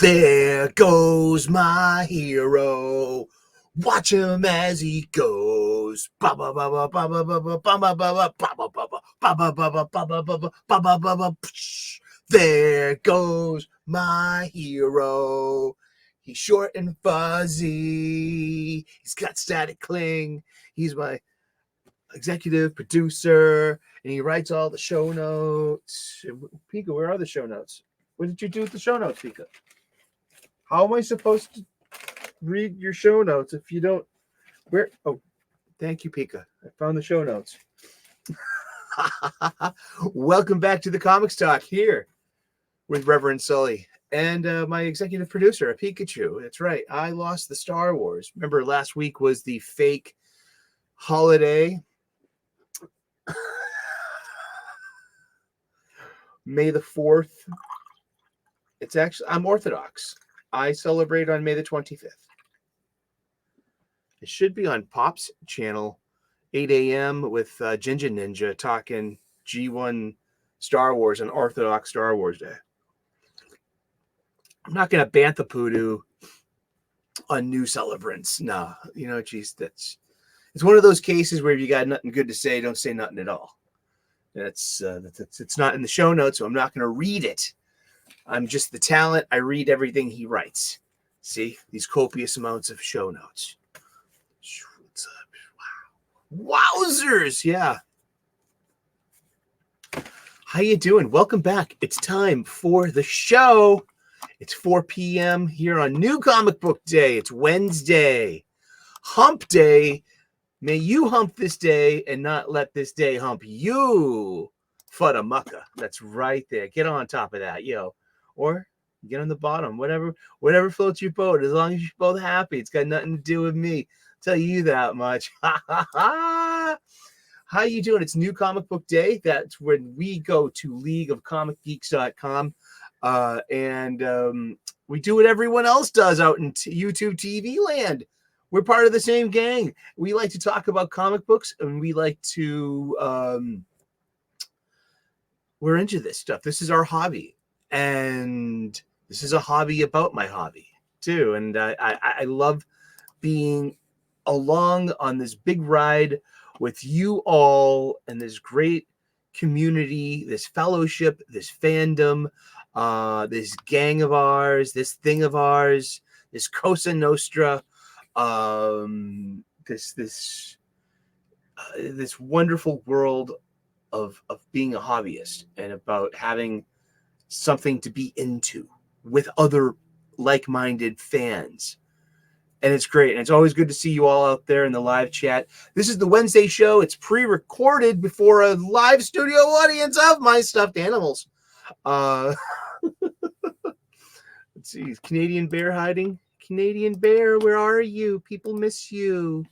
There goes my hero. Watch him as he goes. There goes my hero. He's short and fuzzy. He's got static cling. He's my executive producer, and he writes all the show notes. Pika, where are the show notes? What did you do with the show notes, Pika? How am I supposed to read your show notes if you don't? Where? Oh, thank you, Pika. I found the show notes. Welcome back to the Comics Talk here with Reverend Sully and my executive producer, a Pikachu. That's right. I lost the Star Wars. Remember, last week was the fake holiday. May the 4th. It's actually, I'm Orthodox. I celebrate on May the 25th. It should be on Pop's channel, 8 a.m. with Ginger Ninja talking G1 Star Wars and Orthodox Star Wars Day. I'm not going to bantha poodoo on new celebrants. No, you know, geez, it's one of those cases where if you got nothing good to say, don't say nothing at all. It's not in the show notes, so I'm not going to read it. I'm just the talent. I read everything he writes. See, these copious amounts of show notes. What's up? Wow. Wowzers. Yeah. How you doing? Welcome back. It's time for the show. It's 4 p.m. here on New Comic Book Day. It's Wednesday. Hump Day. May you hump this day and not let this day hump you. Fudda mucka. That's right there. Get on top of that, yo. Or get on the bottom. Whatever floats your boat. As long as you're both happy. It's got nothing to do with me. I'll tell you that much. How you doing? It's New Comic Book Day. That's when we go to leagueofcomicgeeks.com. And we do what everyone else does out in YouTube TV land. We're part of the same gang. We like to talk about comic books, and we like to, we're into this stuff. This is our hobby. And this is a hobby about my hobby, too. And I love being along on this big ride with you all and this great community, this fellowship, this fandom, this gang of ours, this thing of ours, this Cosa Nostra. This wonderful world of being a hobbyist and about having something to be into with other like-minded fans. And it's great. And it's always good to see you all out there in the live chat. This is the Wednesday show. It's pre-recorded before a live studio audience of my stuffed animals. Let's see. Canadian Bear hiding. Canadian Bear, where are you? People miss you.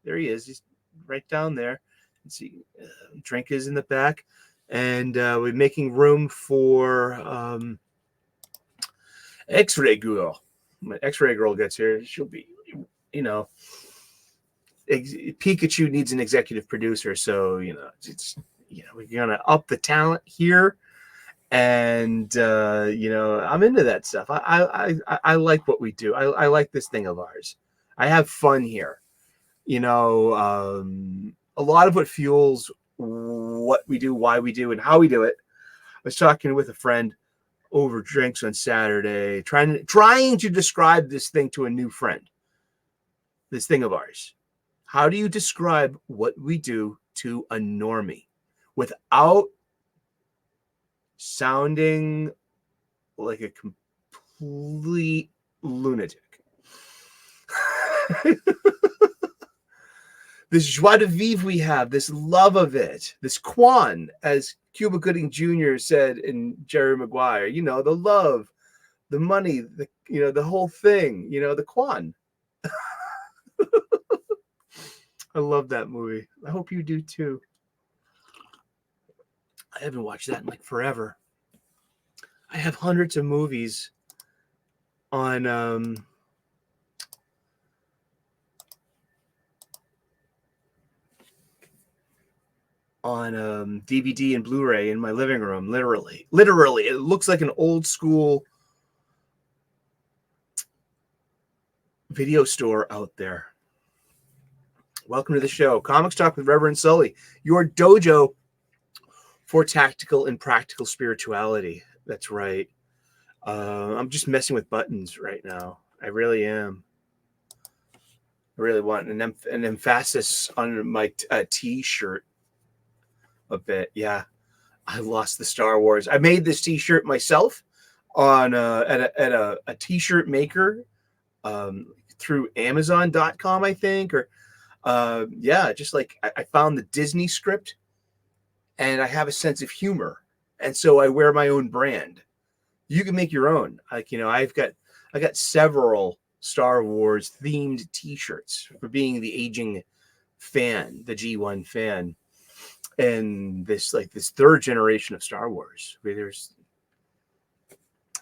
There he is. He's right down there. Let's see. Drink is in the back. And we're making room for X-Ray Girl. When X-Ray Girl gets here, she'll be, you know, Pikachu needs an executive producer. So, you know, it's, you know, we're going to up the talent here. And, you know, I'm into that stuff. I like what we do. I like this thing of ours. I have fun here. You know, a lot of what fuels what we do, why we do, and how we do it. I was talking with a friend over drinks on Saturday, trying to describe this thing to a new friend, this thing of ours. How do you describe what we do to a normie without sounding like a complete lunatic? This joie de vivre we have, this love of it, this quan, as Cuba Gooding Jr. said in Jerry Maguire, you know, the love, the money, the, you know, the whole thing, you know, the quan. I love that movie. I hope you do too. I haven't watched that in like forever. I have hundreds of movies on DVD and Blu-ray in my living room. Literally, it looks like an old school video store out there. Welcome to the show, Comics Talk with Reverend Sully, your dojo for tactical and practical spirituality. That's right. I'm just messing with buttons right now. I really am. I really want an emphasis on my t-shirt a bit. Yeah, I lost the Star Wars. I made this t-shirt myself on at a t-shirt maker through Amazon.com, I think, or just like I found the Disney script, and I have a sense of humor, and so I wear my own brand. You can make your own. Like, you know, I got several Star Wars themed t-shirts for being the aging fan, the G1 fan, and this third generation of Star Wars.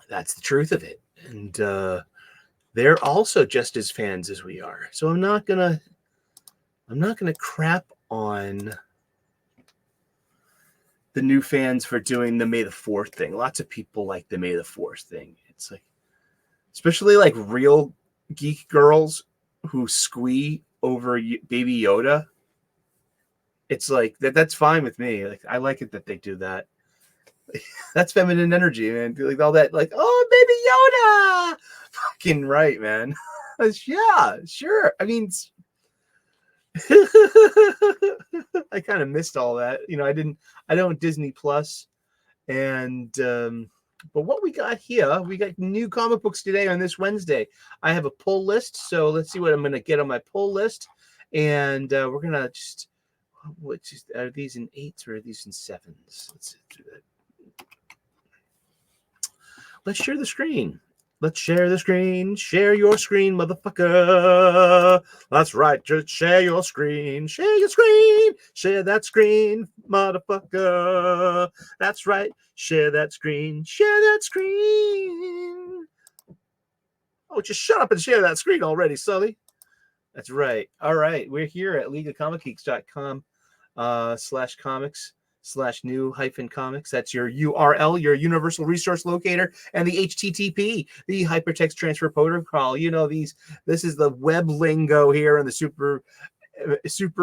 That's the truth of it, and they're also just as fans as we are. So I'm not gonna crap on the new fans for doing the May the 4th thing. Lots of people like the May the 4th thing. It's like, especially like real geek girls who squee over Baby Yoda. It's like that's fine with me. Like, I like it that they do that. That's feminine energy, man. Like all that, like, oh, Baby Yoda. Fucking right, man. Yeah, sure. I mean, I kind of missed all that. You know, I don't Disney Plus. And but what we got here, we got new comic books today on this Wednesday. I have a pull list, so let's see what I'm gonna get on my pull list. And we're gonna just, are these in 8s or are these in 7s? Let's do that. Let's share the screen. Let's share the screen. Share your screen, motherfucker. That's right. Just share your screen. Share your screen. Share that screen, motherfucker. That's right. Share that screen. Share that screen. Oh, just shut up and share that screen already, Sully. That's right. All right. We're here at leagueofcomicgeeks.com /comics/new-comics. That's your URL, your universal resource locator, and the HTTP, the hypertext transfer protocol. You know, this is the web lingo here in the super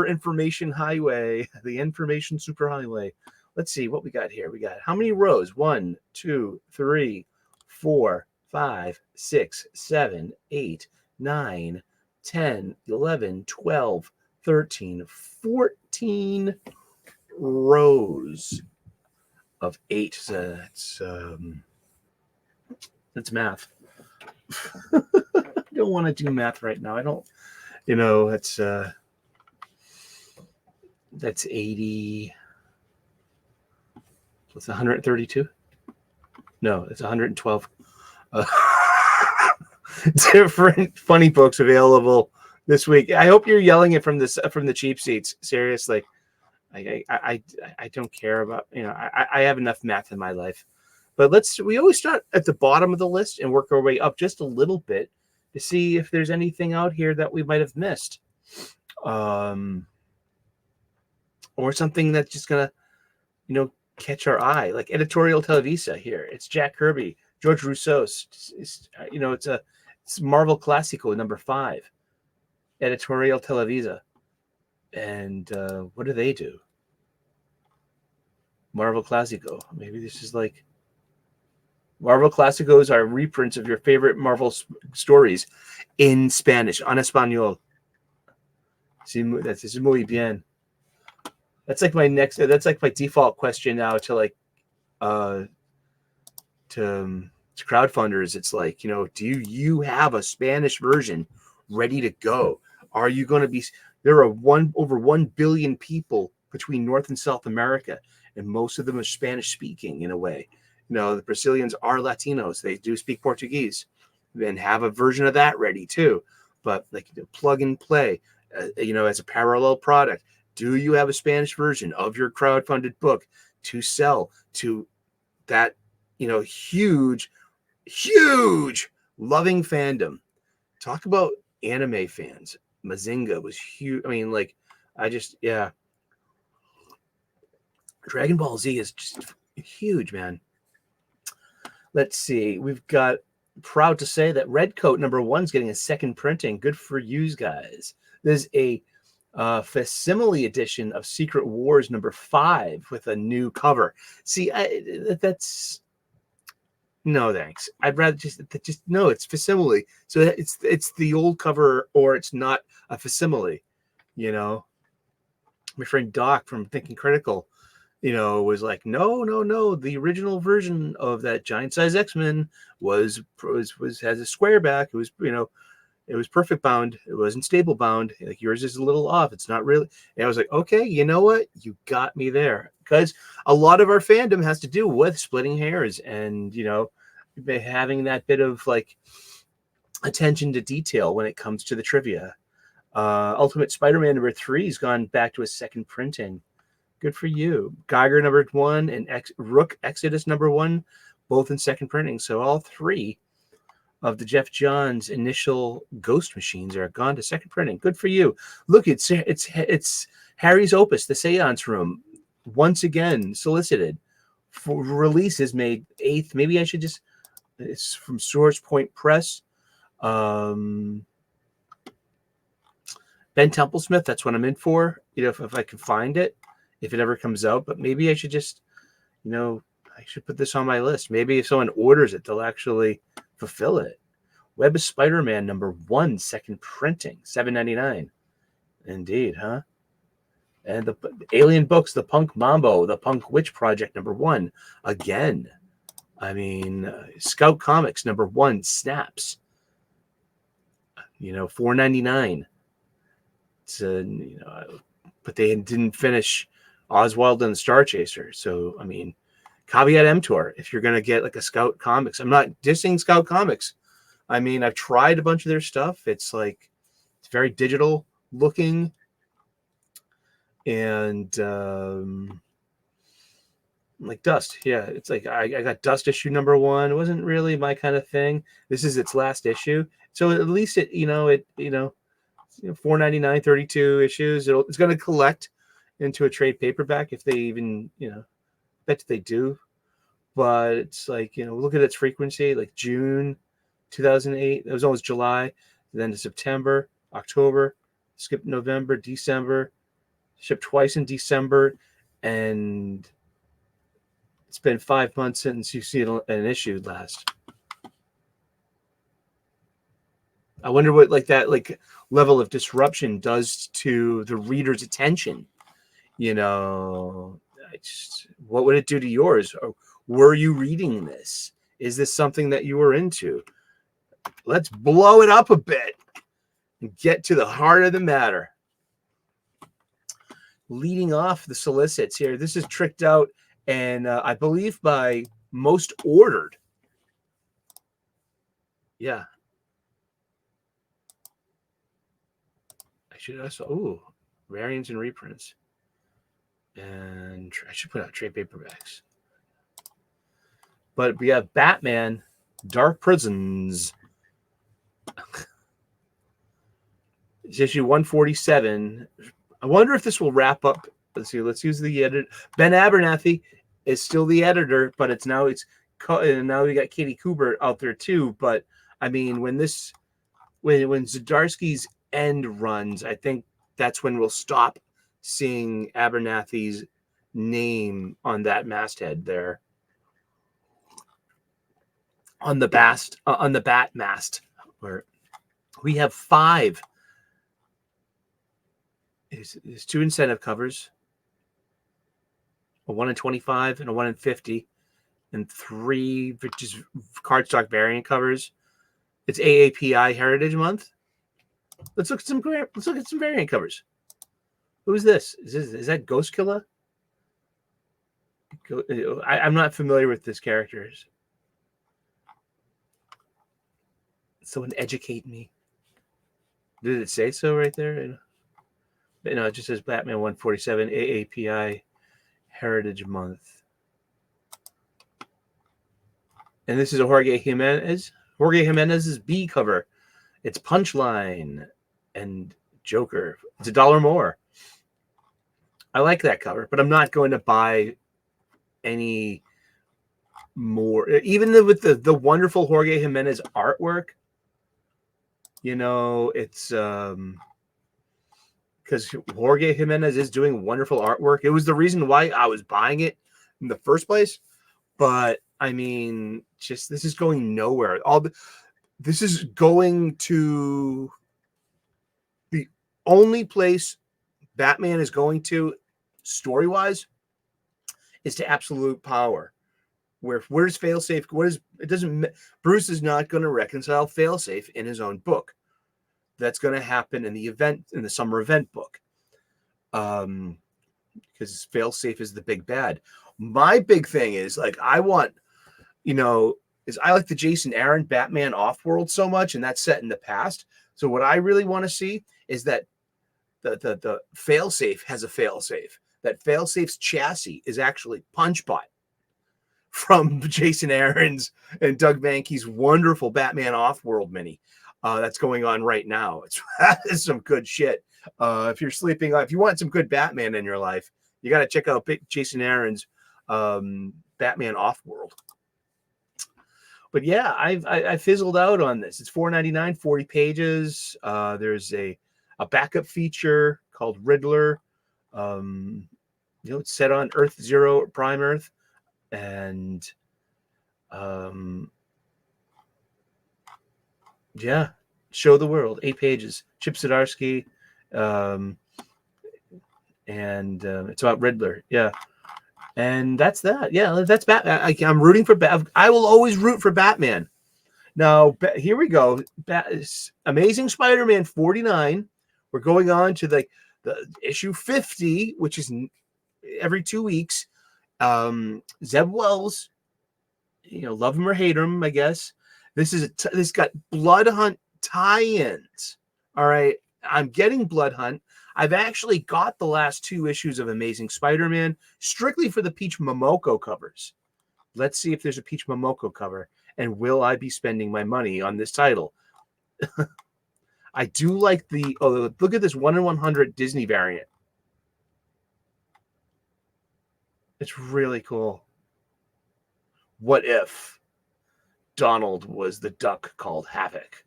information highway, the information superhighway. Let's see what we got here. We got how many rows? 1, 2, 3, 4, 5, 6, 7, 8, 9, 10, 11, 12, 13, 14 rows of 8. So that's math. I don't want to do math right now. I don't, you know, that's 80. What's 132? No, it's 112. Different funny books available this week. I hope you're yelling it from the cheap seats. Seriously. I don't care about, you know, I have enough math in my life. But we always start at the bottom of the list and work our way up just a little bit to see if there's anything out here that we might have missed. Or something that's just gonna, you know, catch our eye, like Editorial Televisa here. It's Jack Kirby, George Rousseau. You know, it's Marvel Classico #5, Editorial Televisa. And what do they do? Marvel Classico. Maybe this is like Marvel Clásicos are reprints of your favorite Marvel stories in Spanish, en español. Sí, that's muy bien. That's like my default question now to like to crowdfunders. It's like, you know, do you have a Spanish version ready to go? Are you going to be? There are over 1 billion people between North and South America, and most of them are Spanish speaking in a way. You know, the Brazilians are Latinos. They do speak Portuguese, and have a version of that ready too. But like, plug and play, you know, as a parallel product. Do you have a Spanish version of your crowdfunded book to sell to that, you know, huge loving fandom? Talk about anime fans. Mazinga was huge. I mean, like, Dragon Ball Z is just huge, man. Let's see. We've got proud to say that Redcoat #1 is getting a second printing. Good for you guys. There's a facsimile edition of Secret Wars #5 with a new cover. See, that's no thanks. I'd rather just no. It's facsimile, so it's the old cover, or it's not a facsimile. You know, my friend Doc from Thinking Critical, was like, no. The original version of that giant size X-Men was has a square back. It was, it was perfect bound. It wasn't stable bound. Like, yours is a little off. It's not really. And I was like, okay, you know what? You got me there. Because a lot of our fandom has to do with splitting hairs and, having that bit of like attention to detail when it comes to the trivia. Ultimate Spider-Man #3 has gone back to a second printing. Good for you. Geiger #1 and Rook Exodus #1, both in second printing. So all three of the Jeff Johns initial Ghost Machines are gone to second printing. Good for you. Look, it's Harry's Opus, The Seance Room, once again solicited for release is May 8th. Maybe I should just. It's from Source Point Press. Ben Templesmith. That's what I'm in for. If I can find it, if it ever comes out. But maybe I should just, I should put this on my list. Maybe if someone orders it, they'll actually fulfill it. Web of Spider-Man #1, second printing, $7.99. Indeed, huh? And the Alien Books, The Punk Mambo, The Punk Witch Project #1, again. I mean, Scout Comics #1, Snaps. $4.99. It's but they didn't finish Oswald and the Star Chaser. So, I mean, caveat emptor, if you're going to get like a Scout Comics. I'm not dissing Scout Comics. I mean, I've tried a bunch of their stuff. It's like, it's very digital looking. And like Dust. Yeah, it's like I got Dust issue #1. It wasn't really my kind of thing. This is its last issue. So at least it, $4.99, 32 issues. It's going to collect into a trade paperback if they even, bet they do. But it's like, look at its frequency, like June 2008. It was almost July, then to September, October, skip November, December, shipped twice in December, and it's been 5 months since you see an issue last. I wonder what that level of disruption does to the reader's attention. What would it do to yours? Or were you reading this? Is this something that you were into? Let's blow it up a bit and get to the heart of the matter. Leading off the solicits here, this is tricked out, and I believe by Most Ordered. Yeah. I should also, variants and reprints. And I should put out trade paperbacks. But we have Batman, Dark Prisons. It's issue 147. I wonder if this will wrap up. Let's see. Let's use the editor. Ben Abernathy is still the editor, but now we got Katie Kubert out there too. But I mean, when Zdarsky's end runs, I think that's when we'll stop seeing Abernathy's name on that masthead there, on the bat mast, where we have 5. There's 2 incentive covers, a 1 in 25 and a 1 in 50, and 3 just cardstock variant covers. It's AAPI Heritage Month. Let's look at some variant covers. Who is this? Is that Ghost Killer? I'm not familiar with this character. Someone educate me. Did it say so right there? No, it just says Batman 147 AAPI Heritage Month. And this is a Jorge Jimenez. Jorge Jimenez's B cover. It's Punchline and Joker. It's $1 more. I like that cover, but I'm not going to buy any more, even with the wonderful Jorge Jimenez artwork. You know, it's because Jorge Jimenez is doing wonderful artwork. It was the reason why I was buying it in the first place. But I mean, just this is going nowhere. This is going to the only place Batman is going to, story-wise, is to absolute power. Where's failsafe? Bruce is not going to reconcile failsafe in his own book. That's going to happen in the summer event book. Because failsafe is the big bad. My big thing is I like the Jason Aaron Batman Offworld so much, and that's set in the past. So what I really want to see is that the failsafe has a failsafe. That failsafe's chassis is actually Punchbot from Jason Aaron's and Doug Mankey's wonderful Batman Offworld mini that's going on right now. That is some good shit. If you want some good Batman in your life, you got to check out Jason Aaron's Batman Offworld. But yeah, I fizzled out on this. It's $4.99, 40 pages. There's a backup feature called Riddler. It's set on Earth Zero, Prime Earth, and Show the World, 8 pages. Chip Zdarsky, and it's about Riddler. Yeah. And that's that. Yeah, that's Batman. I'm rooting for Batman. I will always root for Batman. Now, here we go. Amazing Spider-Man 49. We're going on to the issue 50, which is every 2 weeks. Zeb Wells, love him or hate him, I guess. This got Blood Hunt tie-ins. All right, I'm getting Blood Hunt. I've actually got the last 2 issues of Amazing Spider-Man strictly for the Peach Momoko covers. Let's see if there's a Peach Momoko cover, and will I be spending my money on this title? I do like look at this 1/100 Disney variant. It's really cool. What if Donald was the duck called Havoc?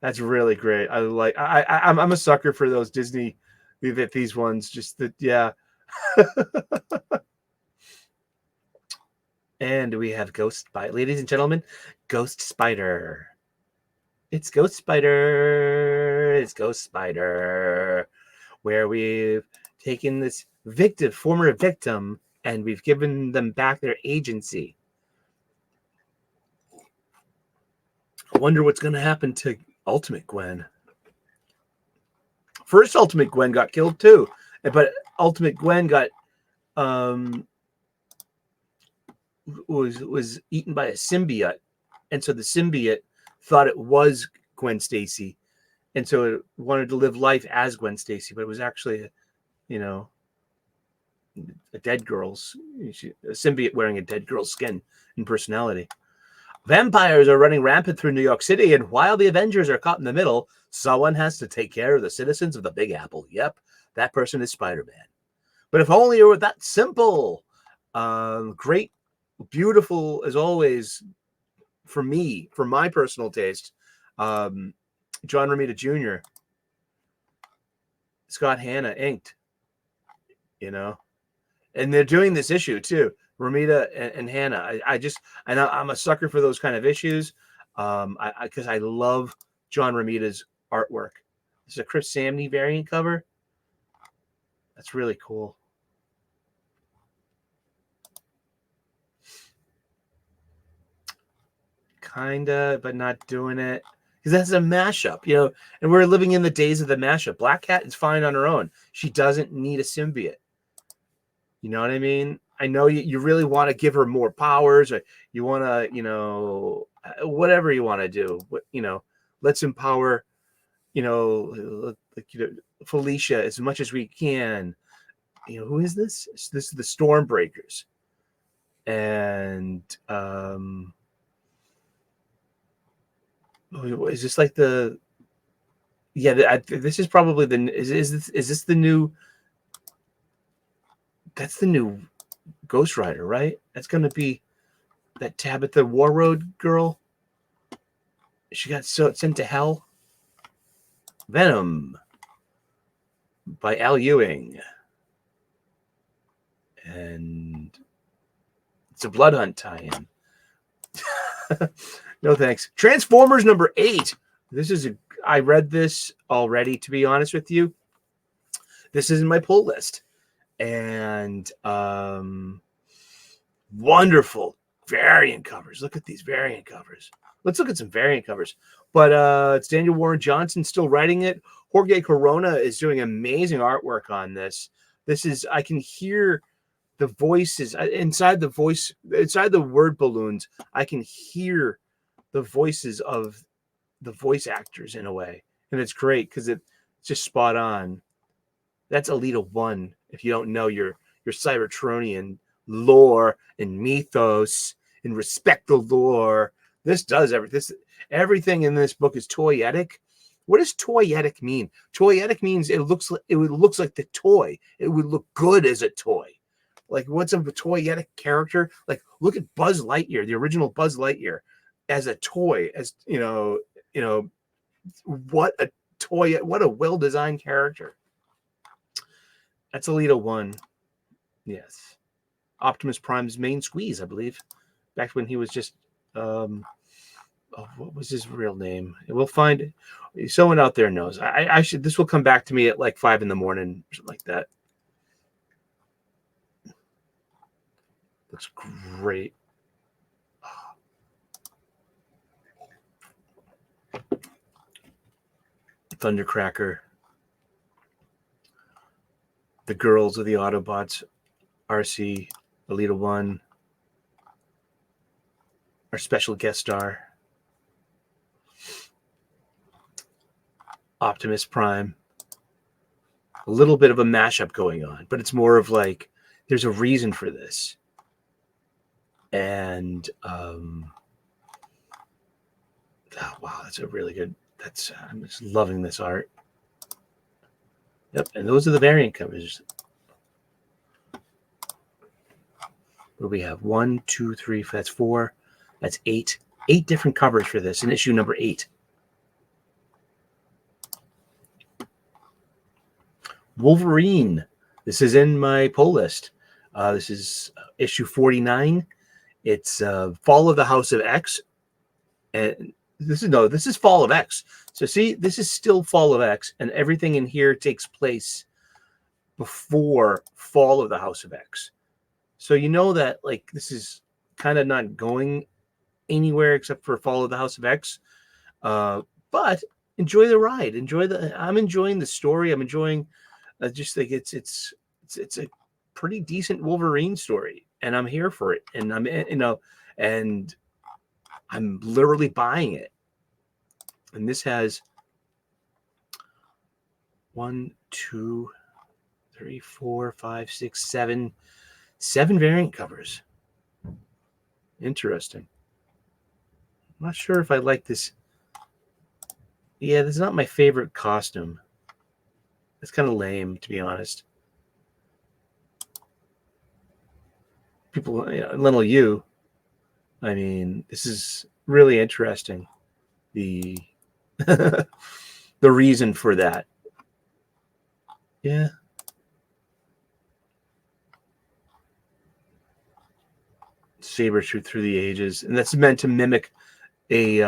That's really great. I'm a sucker for those Disney, these ones. Yeah. And we have Ghost Spider, ladies and gentlemen, Ghost Spider. It's Ghost Spider. It's Ghost Spider, where we've taken this former victim, and we've given them back their agency. I wonder what's going to happen to Ultimate Gwen. First Ultimate Gwen got killed too, but Ultimate Gwen got was eaten by a symbiote, and so the symbiote thought it was Gwen Stacy, and so it wanted to live life as Gwen Stacy, but it was actually a dead girl's a symbiote wearing a dead girl's skin and personality. Vampires are running rampant through New York City, and while the Avengers are caught in the middle, someone has to take care of the citizens of the Big Apple. Yep, that person is Spider-Man. But if only it were that simple. Great, beautiful, as always, for me, for my personal taste. John Romita Jr., Scott Hanna inked, and they're doing this issue too. Romita and Hannah. I'm a sucker for those kind of issues. Because I love John Romita's artwork. This is a Chris Samney variant cover. That's really cool. Kinda, but not doing it. Because that's a mashup, and we're living in the days of the mashup. Black Cat is fine on her own. She doesn't need a symbiote. You know what I mean? I know you really want to give her more powers, or you want to, whatever you want to do. Let's empower, Felicia as much as we can. Who is this? This is the Stormbreakers, and is this like the? Yeah, this is probably the. Is this the new? That's the new Ghost Rider, right? That's going to be that Tabitha Warroad girl. She got sent to hell. Venom by Al Ewing. And it's a Blood Hunt tie-in. No thanks. Transformers number 8. I read this already, to be honest with you. This is in my pull list. And wonderful variant covers. Look at these variant covers. Let's look at some variant covers. But it's Daniel Warren Johnson still writing it. Jorge Corona is doing amazing artwork on this. I can hear the voices inside the word balloons. I can hear the voices of the voice actors in a way. And it's great because it's just spot on. That's Alita 1. If you don't know your Cybertronian lore and mythos and respect the lore, this does everything in this book is toyetic. What does toyetic mean? Toyetic means it looks like the toy. It would look good as a toy. Like, what's a toyetic character? Like, look at Buzz Lightyear, the original Buzz Lightyear, as a toy. As what a toy! What a well-designed character. That's Alita 1. Yes. Optimus Prime's main squeeze, I believe. Back when he was just what was his real name? We'll find it. Someone out there knows. This will come back to me at like 5 a.m. or something like that. Looks great. Thundercracker. The girls of the Autobots. RC, Alita 1. Our special guest star. Optimus Prime. A little bit of a mashup going on, but it's more of like there's a reason for this. And wow, that's a really good. I'm just loving this art. Yep, and those are the variant covers. What do we have? 1, 2, 3. That's 4. That's 8. 8 different covers for this in issue number 8. Wolverine. This is in my pull list. This is issue 49. It's Fall of the House of X. And this is Fall of X. So see, this is still Fall of X, and everything in here takes place before Fall of the House of X. So you know that like this is kind of not going anywhere except for Fall of the House of X. But enjoy the ride. I'm enjoying the story. I'm enjoying just like it's a pretty decent Wolverine story, and I'm here for it. And and I'm literally buying it. And this has 1, 2, 3, 4, 5, 6, 7 variant covers. Interesting. I'm not sure if I like this. Yeah, this is not my favorite costume. It's kind of lame, to be honest. People, little you. I mean, this is really interesting. The the reason for that. Yeah. Saber through the ages, and that's meant to mimic a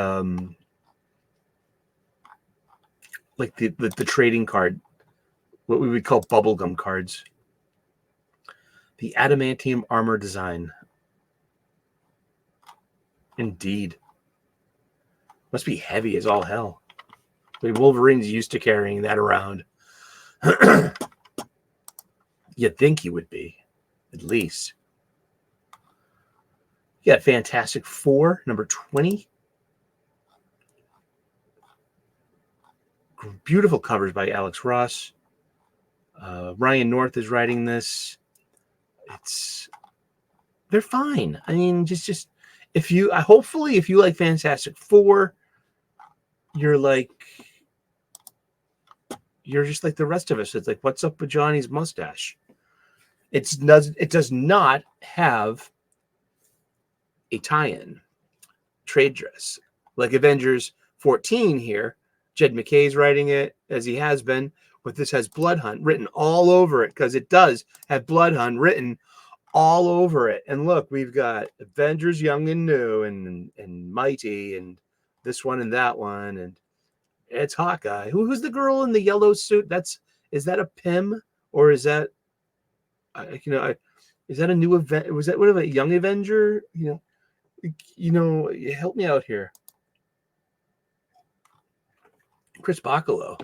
like the trading card, what we would call bubblegum cards. The adamantium armor design. Indeed. Must be heavy as all hell. But Wolverine's used to carrying that around. You'd think he would be, at least. You got Fantastic Four, number 20. Beautiful covers by Alex Ross. Ryan North is writing this. They're fine. I mean, just hopefully if you like Fantastic Four, you're just like the rest of us. It's like, what's up with Johnny's mustache? It does not have a tie-in trade dress like Avengers 14 here. Jed McKay's writing it, as he has been, but this has Blood Hunt written all over it, because it does have Blood Hunt written all over it. And look, we've got Avengers Young and New and Mighty, and this one and that one, and it's Hawkeye. Who's the girl in the yellow suit? Is that a Pym, or is that is that a new event? Was that what a Young Avenger? Help me out here. Chris Bacalo.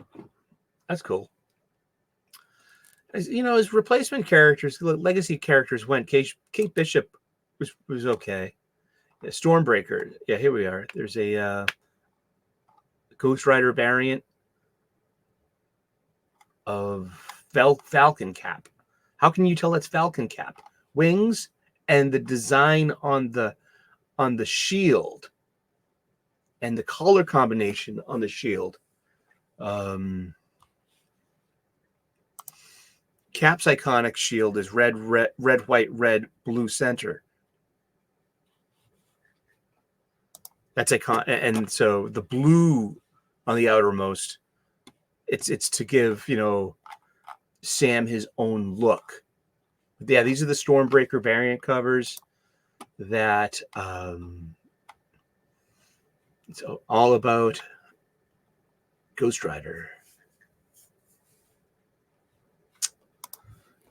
That's cool. His replacement characters, legacy characters went. Kate Bishop was okay. Yeah, Stormbreaker. Yeah, here we are. There's a Ghost Rider variant of Falcon Cap. How can you tell it's Falcon Cap? Wings and the design on the shield and the color combination on the shield. Cap's iconic shield is red, white, red, blue center. That's iconic, and so the blue on the outermost, it's to give Sam his own look. Yeah, these are the Stormbreaker variant covers that it's all about Ghost Rider.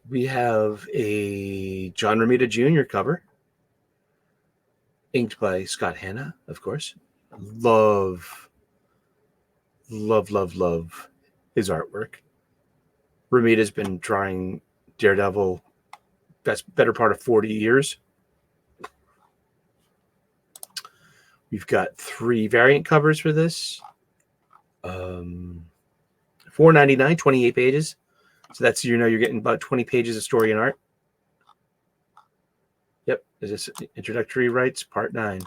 We have a John Romita Jr. cover, inked by Scott Hanna, of course. Love his artwork. Romita's been drawing Daredevil that's better part of 40 years. We've got 3 variant covers for this. $4.99, 28 pages. So that's, you're getting about 20 pages of story and art. Yep. Is this introductory rights? Part 9.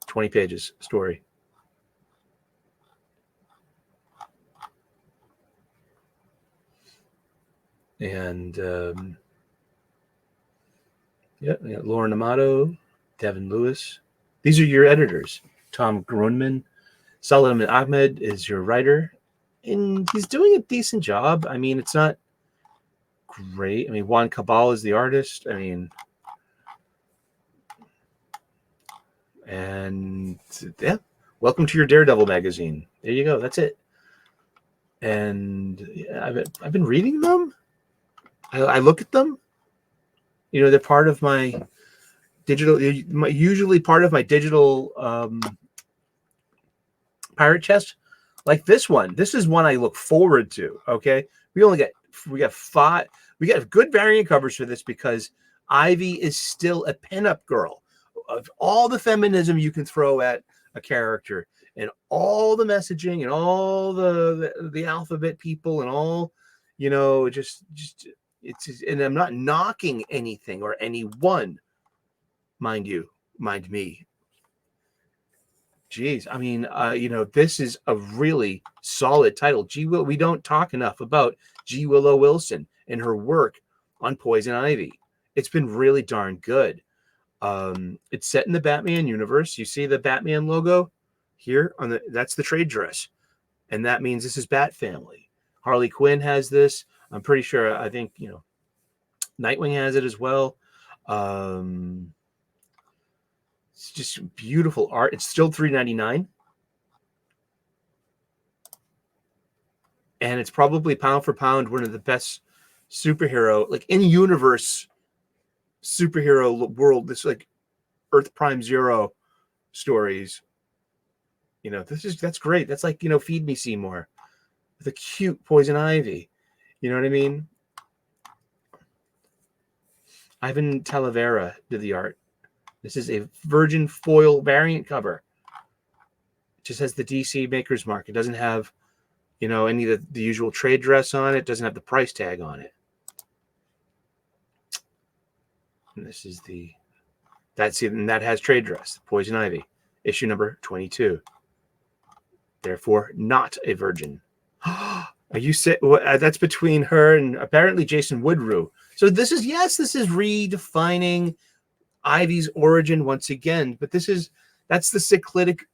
20 pages story. And we got Lauren Amato, Devin Lewis. These are your editors. Tom Grunman. Salim Ahmed is your writer. And he's doing a decent job. I mean, it's not great. I mean, Juan Cabal is the artist. I mean, and yeah, welcome to your Daredevil magazine. There you go. That's it. And yeah, I've been reading them. I look at them. They're part of my digital. Usually part of my digital pirate chest. Like this one. This is one I look forward to. Okay, we got 5. We got good variant covers for this because Ivy is still a pinup girl. Of all the feminism you can throw at a character, and all the messaging, and all the alphabet people, and all just it's. And I'm not knocking anything or anyone, mind me. Jeez, I mean, this is a really solid title. We don't talk enough about G. Willow Wilson and her work on Poison Ivy. It's been really darn good. It's set in the Batman universe. You see the Batman logo here that's the trade dress, and that means this is Bat Family. Harley Quinn has this. I'm pretty sure. I think Nightwing has it as well. It's just beautiful art. It's still $3.99. And it's probably pound for pound one of the best superhero, like in universe superhero world. This like Earth Prime Zero stories. That's great. That's like, Feed Me Seymour with a cute Poison Ivy. You know what I mean? Ivan Talavera did the art. This is a virgin foil variant cover. It just has the DC Maker's Mark. It doesn't have, any of the usual trade dress on it. It doesn't have the price tag on it. And this is that has trade dress. Poison Ivy, issue number 22. Therefore, not a virgin. Are you sick? That's between her and apparently Jason Woodrue So this is redefining Ivy's origin once again, but that's the cyclic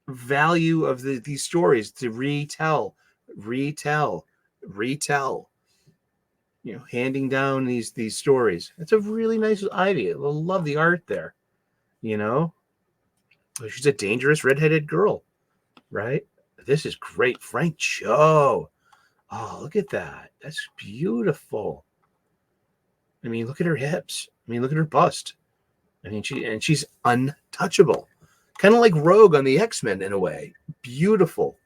value of these stories, to retell, handing down these stories. It's a really nice Ivy. I love the art there. She's a dangerous redheaded girl, right? This is great. Frank Cho. Oh, look at that. That's beautiful. I mean, look at her hips. I mean, look at her bust. I mean, she's untouchable. Kind of like Rogue on the X-Men in a way. Beautiful.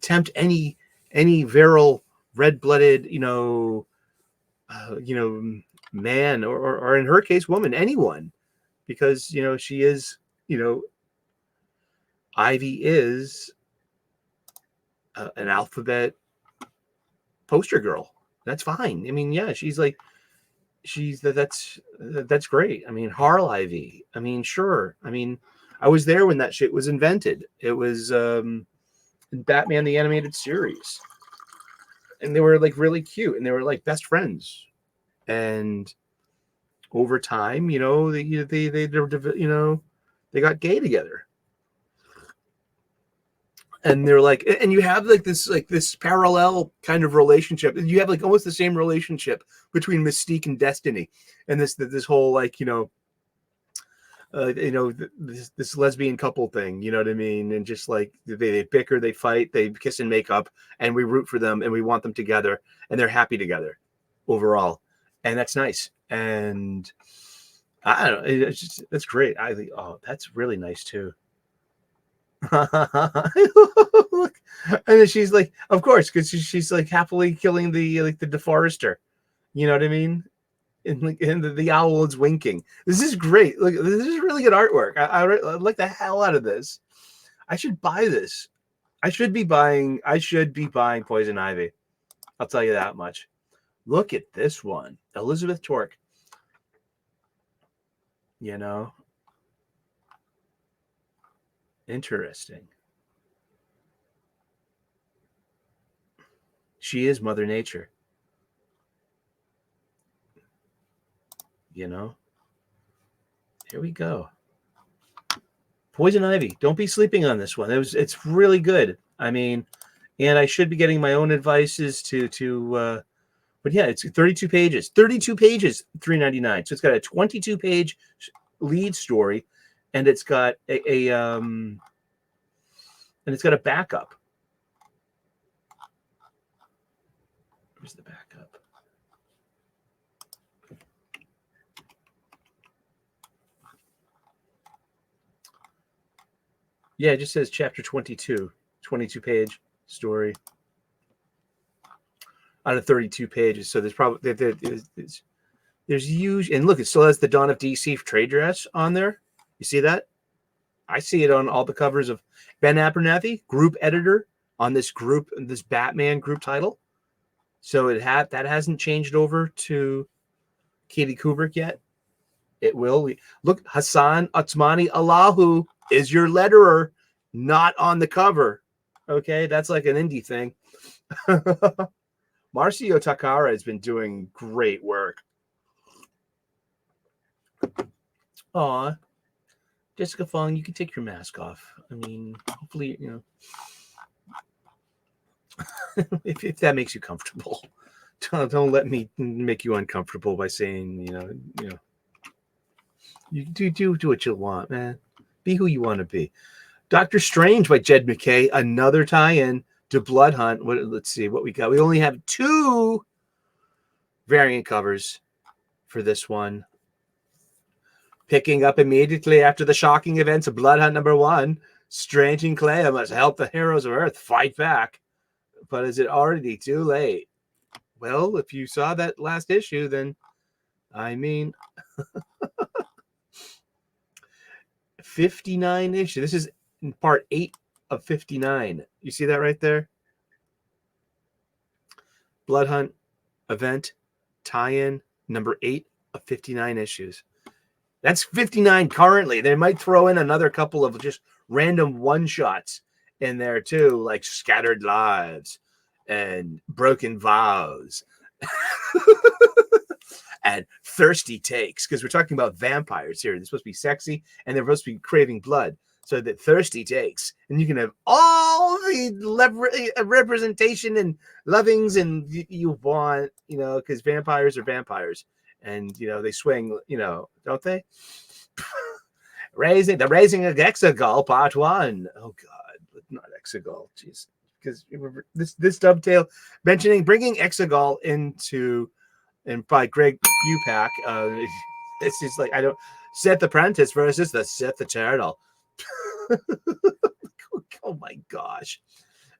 Tempt any virile, red-blooded, man, or in her case, woman, anyone, because she is, Ivy is an alphabet poster girl. That's fine. I mean, yeah, that's great. I mean, Harl Ivy. I mean, sure. I mean, I was there when that shit was invented. It was Batman the Animated Series, and they were like really cute, and they were like best friends. And over time, they got gay together. And they're like, and you have like this parallel kind of relationship. You have like almost the same relationship between Mystique and Destiny, and this whole like this lesbian couple thing. You know what I mean? And just like they bicker, they fight, they kiss and make up, and we root for them, and we want them together, and they're happy together overall, and that's nice. And I don't know, that's great. I think, oh, that's really nice too. Look. And then she's like, of course, because she's like happily killing the deforester. You know what I mean? And the owl is winking. This is great. Look, this is really good artwork. I like the hell out of this. I should buy this. I should be buying Poison Ivy. I'll tell you that much. Look at this one, Elizabeth Torque. Interesting. She is Mother Nature. Here we go. Poison Ivy. Don't be sleeping on this one. It's really good. I mean, and I should be getting my own advices but yeah, it's 32 pages. 32 pages, $3.99. So it's got a 22-page lead story, and it's got and it's got a backup. Where's the backup? Yeah, it just says chapter 22, 22-page story out of 32 pages. So there's probably there's huge, and look, it still has the Dawn of DC trade dress on there. You see that? I see it on all the covers of Ben Abernathy, group editor on this Batman group title. So that hasn't changed over to Katie Kubrick yet. It will. Look, Hassan Otsmani Allahu is your letterer, not on the cover. Okay, that's like an indie thing. Marcio Takara has been doing great work. Aw, Jessica Fong, you can take your mask off. I mean, hopefully, if that makes you comfortable. Don't let me make you uncomfortable by saying, you do what you want, man. Be who you want to be. Doctor Strange by Jed McKay, another tie-in to Blood Hunt. Let's see what we got. We only have 2 variant covers for this one. Picking up immediately after the shocking events of Blood Hunt #1, Strange and Clea must help the heroes of Earth fight back. But is it already too late? Well, if you saw that last issue, then, I mean, 59 issues. This is part 8 of 59. You see that right there? Blood Hunt event tie-in number 8 of 59 issues. That's 59 currently. They might throw in another couple of just random one-shots in there too, like Scattered Lives and broken vows and thirsty takes, because we're talking about vampires here. They're supposed to be sexy and they're supposed to be craving blood. So that thirsty takes, and you can have all the representation and lovings and you want, because vampires are vampires, and they swing, don't they? Raising of Exegol, Part 1. Oh God, not Exegol, jeez. Because this dovetail bringing Exegol into, and by Greg Bupak, it's just like, I don't, Sith the Apprentice versus the Sith Eternal. Oh my gosh.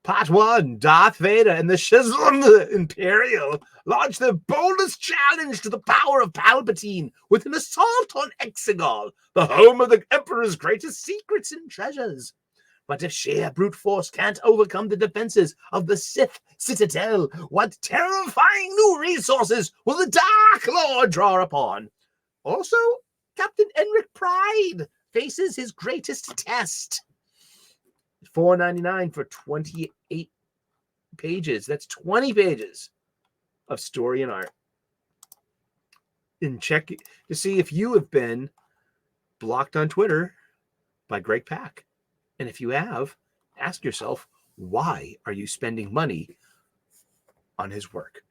Part 1, Darth Vader and the Shizzle Imperial launch their boldest challenge to the power of Palpatine with an assault on Exegol, the home of the Emperor's greatest secrets and treasures. But if sheer brute force can't overcome the defenses of the Sith Citadel, what terrifying new resources will the Dark Lord draw upon? Also, Captain Enric Pride faces his greatest test. $4.99 for 28 pages. That's 20 pages of story and art. And check to see if you have been blocked on Twitter by Greg Pak. And if you have, ask yourself, why are you spending money on his work?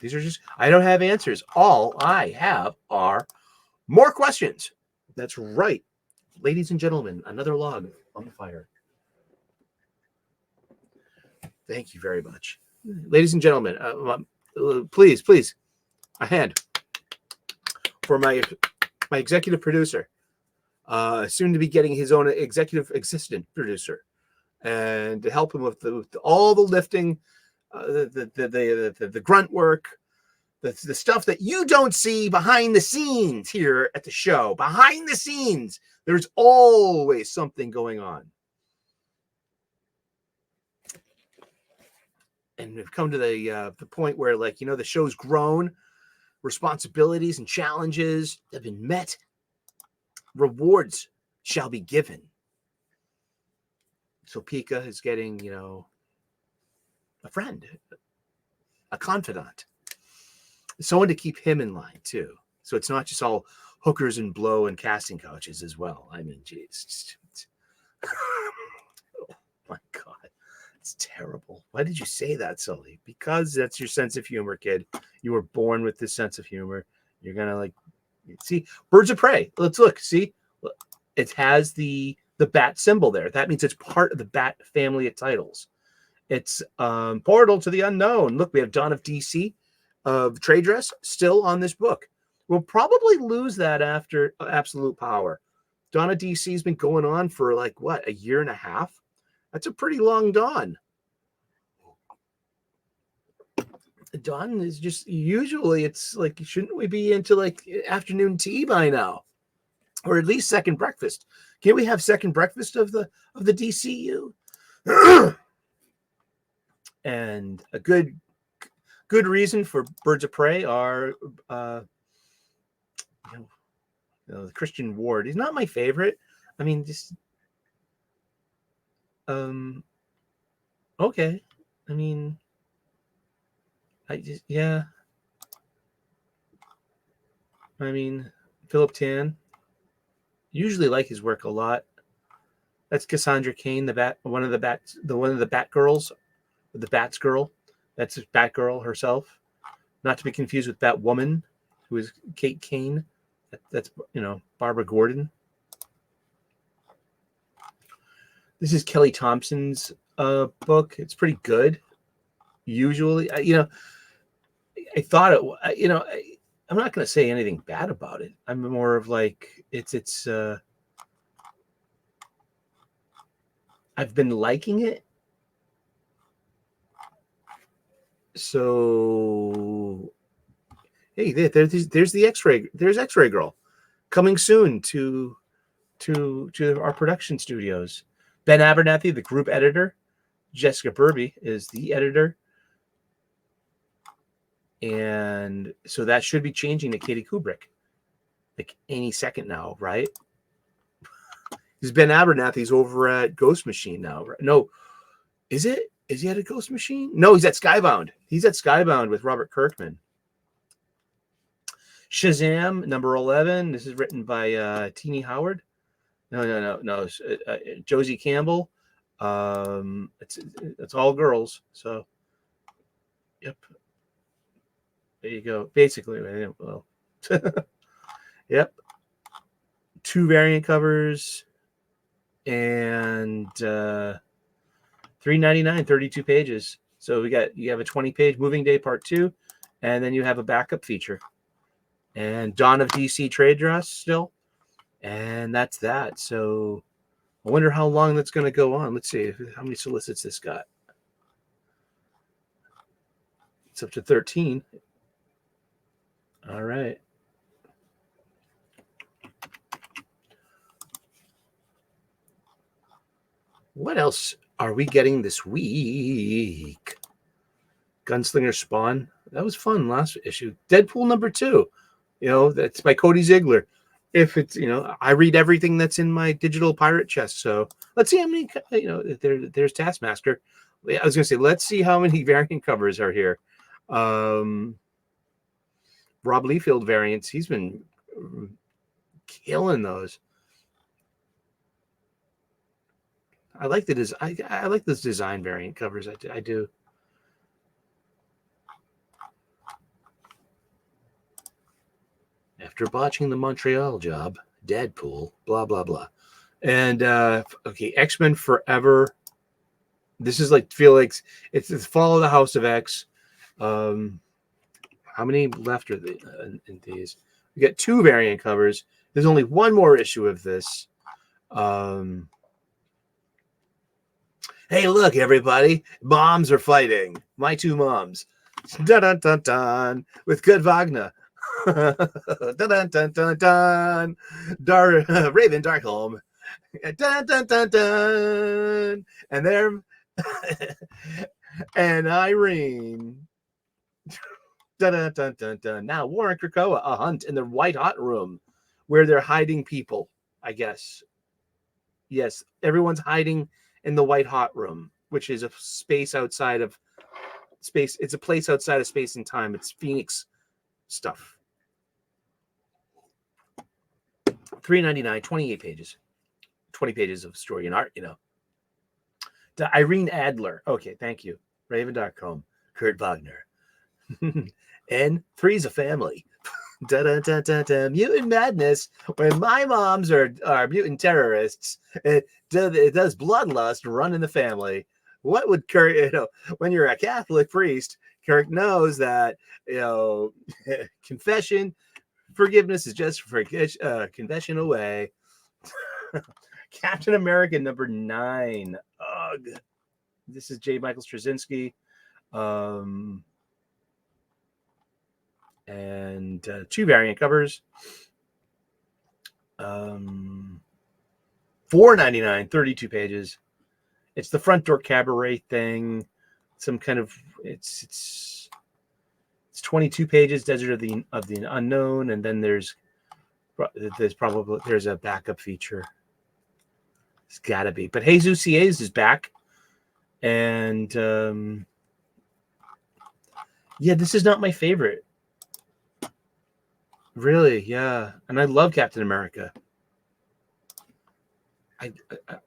These are just, I don't have answers. All I have are more questions. That's right. Ladies and gentlemen, another log on the fire. Thank you very much. Ladies and gentlemen, please, a hand for my executive producer, soon to be getting his own executive assistant producer, and to help him with all the lifting, the grunt work, the stuff that you don't see behind the scenes here at the show. Behind the scenes, there's always something going on. And we've come to the point where, the show's grown, responsibilities and challenges have been met, rewards shall be given. So Pika is getting, a friend, a confidant, someone to keep him in line too. So it's not just all hookers and blow and casting couches as well. I mean, geez. Oh my God. It's terrible. Why did you say that, Sully? Because that's your sense of humor, kid. You were born with this sense of humor. You're going to see Birds of Prey. Let's look. See, it has the bat symbol there. That means it's part of the bat family of titles. It's Portal to the Unknown. Look, we have Dawn of DC of Trade Dress still on this book. We'll probably lose that after Absolute Power. Dawn of DC has been going on for a year and a half. That's a pretty long dawn. Dawn is just, usually it's shouldn't we be into afternoon tea by now? Or at least second breakfast. Can't we have second breakfast of the DCU? And a good reason for Birds of Prey are the Christian Ward. He's not my favorite. I mean, just okay. I mean, I mean, Philip Tan, usually like his work a lot. That's Cassandra Cain, one of the Batgirls, the Bats girl. That's Batgirl herself, not to be confused with Batwoman, who is Kate Kane. That's Barbara Gordon. This is Kelly Thompson's book. It's pretty good. Usually, I thought it. I'm not going to say anything bad about it. I'm more of it's. I've been liking it. So, hey, there's the X-ray. There's X-Ray Girl, coming soon to our production studios. Ben Abernathy, the group editor. Jessica Burby is the editor. And so that should be changing to Katie Kubrick any second now, right? Because Ben Abernathy's over at Ghost Machine now. Right? No, is it? Is he at a Ghost Machine? No, he's at Skybound. He's at Skybound with Robert Kirkman. Shazam, number 11. This is written by Teenie Howard. No. Josie Campbell. It's all girls. So, yep. There you go. Basically, well, yep. 2 variant covers and $3.99, 32 pages. So you have a 20-page Moving Day Part 2, and then you have a backup feature. And Dawn of DC trade dress still. And that's that. So I wonder how long that's going to go on. Let's see how many solicits this got. It's up to 13. All right. What else are we getting this week? Gunslinger Spawn. That was fun last issue. Deadpool number 2. That's by Cody Ziegler. If it's, I read everything that's in my digital pirate chest. So let's see how many, there's Taskmaster. I was going to say, let's see how many variant covers are here. Rob Liefeld variants. He's been killing those. I like I like those design variant covers. I do. After botching the Montreal job, Deadpool, blah, blah, blah. And, okay, X-Men Forever. This is feel like it's Fall of the House of X. How many left are they, in these? We got 2 variant covers. There's only one more issue of this. Hey, look, everybody. Moms are fighting. My 2 moms. Dun, dun, dun, dun, with good Wagner. Dun, dun, dun, dun, dun. Raven Darkholm. Dun, dun, dun, dun. And there, and Irene. Dun, dun, dun, dun, dun. Now, Warren Krakoa, a hunt in the White Hot Room, where they're hiding people, I guess. Yes, everyone's hiding in the White Hot Room, which is a space outside of space. It's a place outside of space and time. It's Phoenix stuff. $3.99, 28 pages. 20 pages of story and art, Irene Adler. Okay, thank you. Raven Darkholm. Kurt Wagner. And 3's a family. Dun, dun, dun, dun. Mutant madness. When my moms are mutant terrorists, it does bloodlust run in the family. What would Kirk, when you're a Catholic priest, Kirk knows that, confession, forgiveness is just for confession away. Captain America number 9. Ugh. This is J. Michael Straczynski. And 2 variant covers. $4.99, 32 pages. It's the Front Door Cabaret thing. Some kind of it's 22 pages. Desert of the Unknown, and then there's a backup feature. It's got to be. But Jesus Ciez is back, and yeah, this is not my favorite. Really, yeah. And I love Captain America.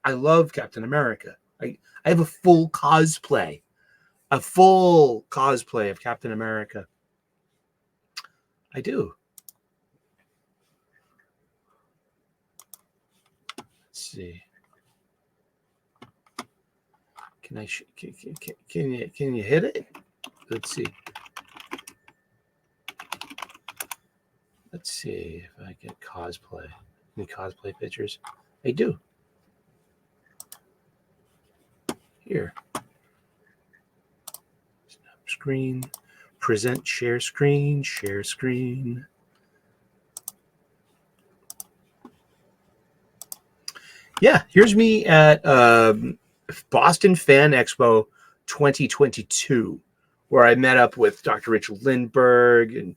I love Captain America. I have a full cosplay of Captain America. I do. Let's see. Can you hit it? Let's see. Let's see if I get cosplay. Any cosplay pictures? I do. Here. Snap screen. Present share screen. Share screen. Yeah, here's me at Boston Fan Expo 2022, where I met up with Dr. Richard Lindbergh and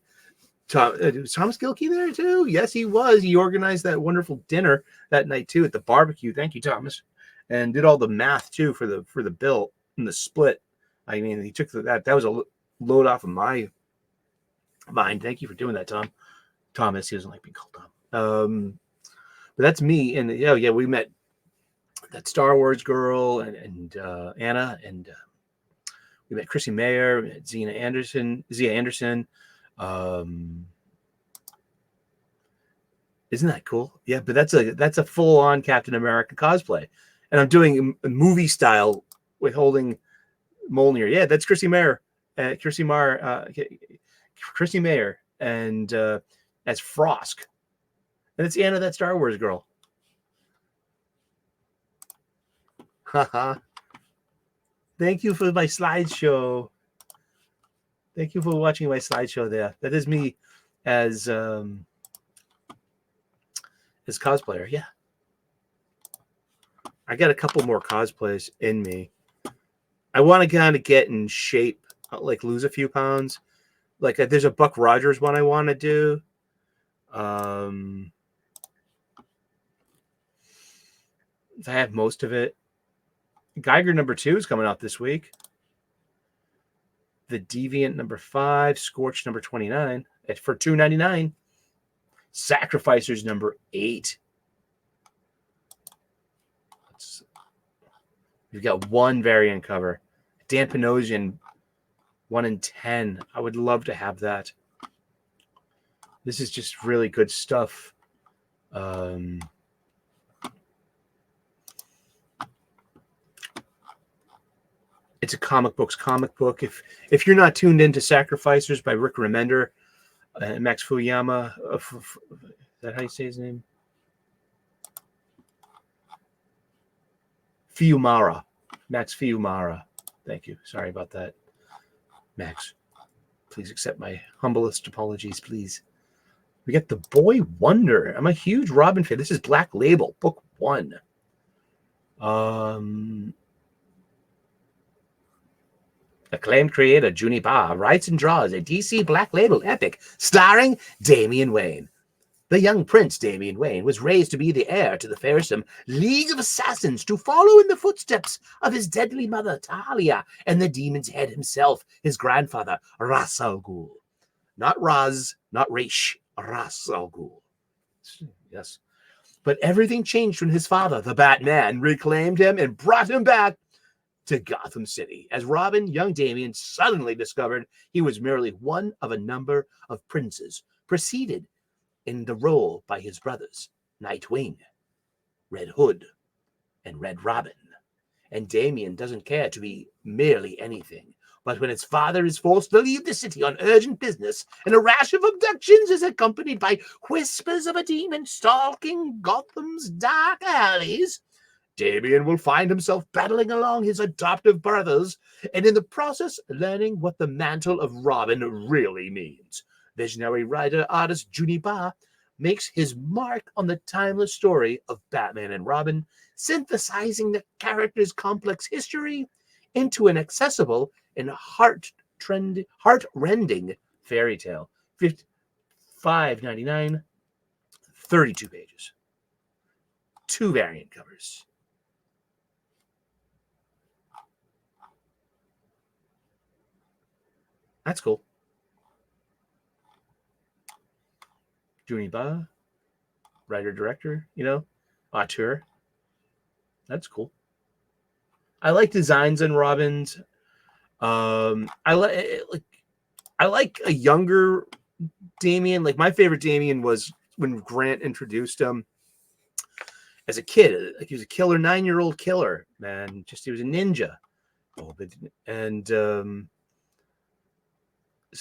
was Thomas Gilkey there too? Yes, he was. He organized that wonderful dinner that night too at the barbecue. Thank you, Thomas. And did all the math too for the bill. in the split. I mean, he took that was a load off of my mind. Thank you for doing that, Tom. Thomas, he doesn't like being called Tom. But that's me. And yeah, we met that Star Wars girl and Anna, and we met Chrissy Mayer, we met Zia Anderson. Isn't that cool? Yeah, but that's a full-on Captain America cosplay, and I'm doing a movie style with holding Mjolnir. Yeah, that's Chrissy Mayer, Chrissy Mayer, and as Frosk, and it's Anna, that Star Wars girl. Haha. Thank you for my slideshow. Thank you for watching my slideshow there. That is me as cosplayer. Yeah. I got a couple more cosplays in me. I want to kind of get in shape, like lose a few pounds. Like there's a Buck Rogers one I want to do. I have most of it. Geiger #2 is coming out this week. The Deviant #5, Scorch #29 for $2.99. Sacrificers #8. We've got one variant cover. Dan Panosian, 1 in 10. I would love to have that. This is just really good stuff. It's a comic book. If you're not tuned into Sacrificers by Rick Remender and Max Fuyama, is that how you say his name? Fiumara. Max Fiumara. Thank you. Sorry about that. Max, please accept my humblest apologies, please. We got The Boy Wonder. I'm a huge Robin fan. This is Black Label, book 1. Acclaimed creator Junie Barr writes and draws a DC Black Label epic starring Damian Wayne. The young prince, Damian Wayne, was raised to be the heir to the fearsome League of Assassins, to follow in the footsteps of his deadly mother, Talia, and the demon's head himself, his grandfather, Ra's al Ghul. Not Raz, not Raish, Ra's al Ghul. Yes. But everything changed when his father, the Batman, reclaimed him and brought him back to Gotham City. As Robin, young Damian suddenly discovered he was merely one of a number of princes, preceded in the role by his brothers, Nightwing, Red Hood, and Red Robin. And Damian doesn't care to be merely anything. But when his father is forced to leave the city on urgent business, and a rash of abductions is accompanied by whispers of a demon stalking Gotham's dark alleys, Damian will find himself battling along his adoptive brothers, and in the process learning what the mantle of Robin really means. Visionary writer-artist Junie Barr makes his mark on the timeless story of Batman and Robin, synthesizing the character's complex history into an accessible and heart-rending fairy tale. $5.99, 32 pages. 2 variant covers. That's cool. Junie Barr, writer-director, auteur. That's cool. I like designs in Robins. I like a younger Damian. Like, my favorite Damian was when Grant introduced him as a kid. Like, he was a killer, 9-year-old killer, man. He was a ninja.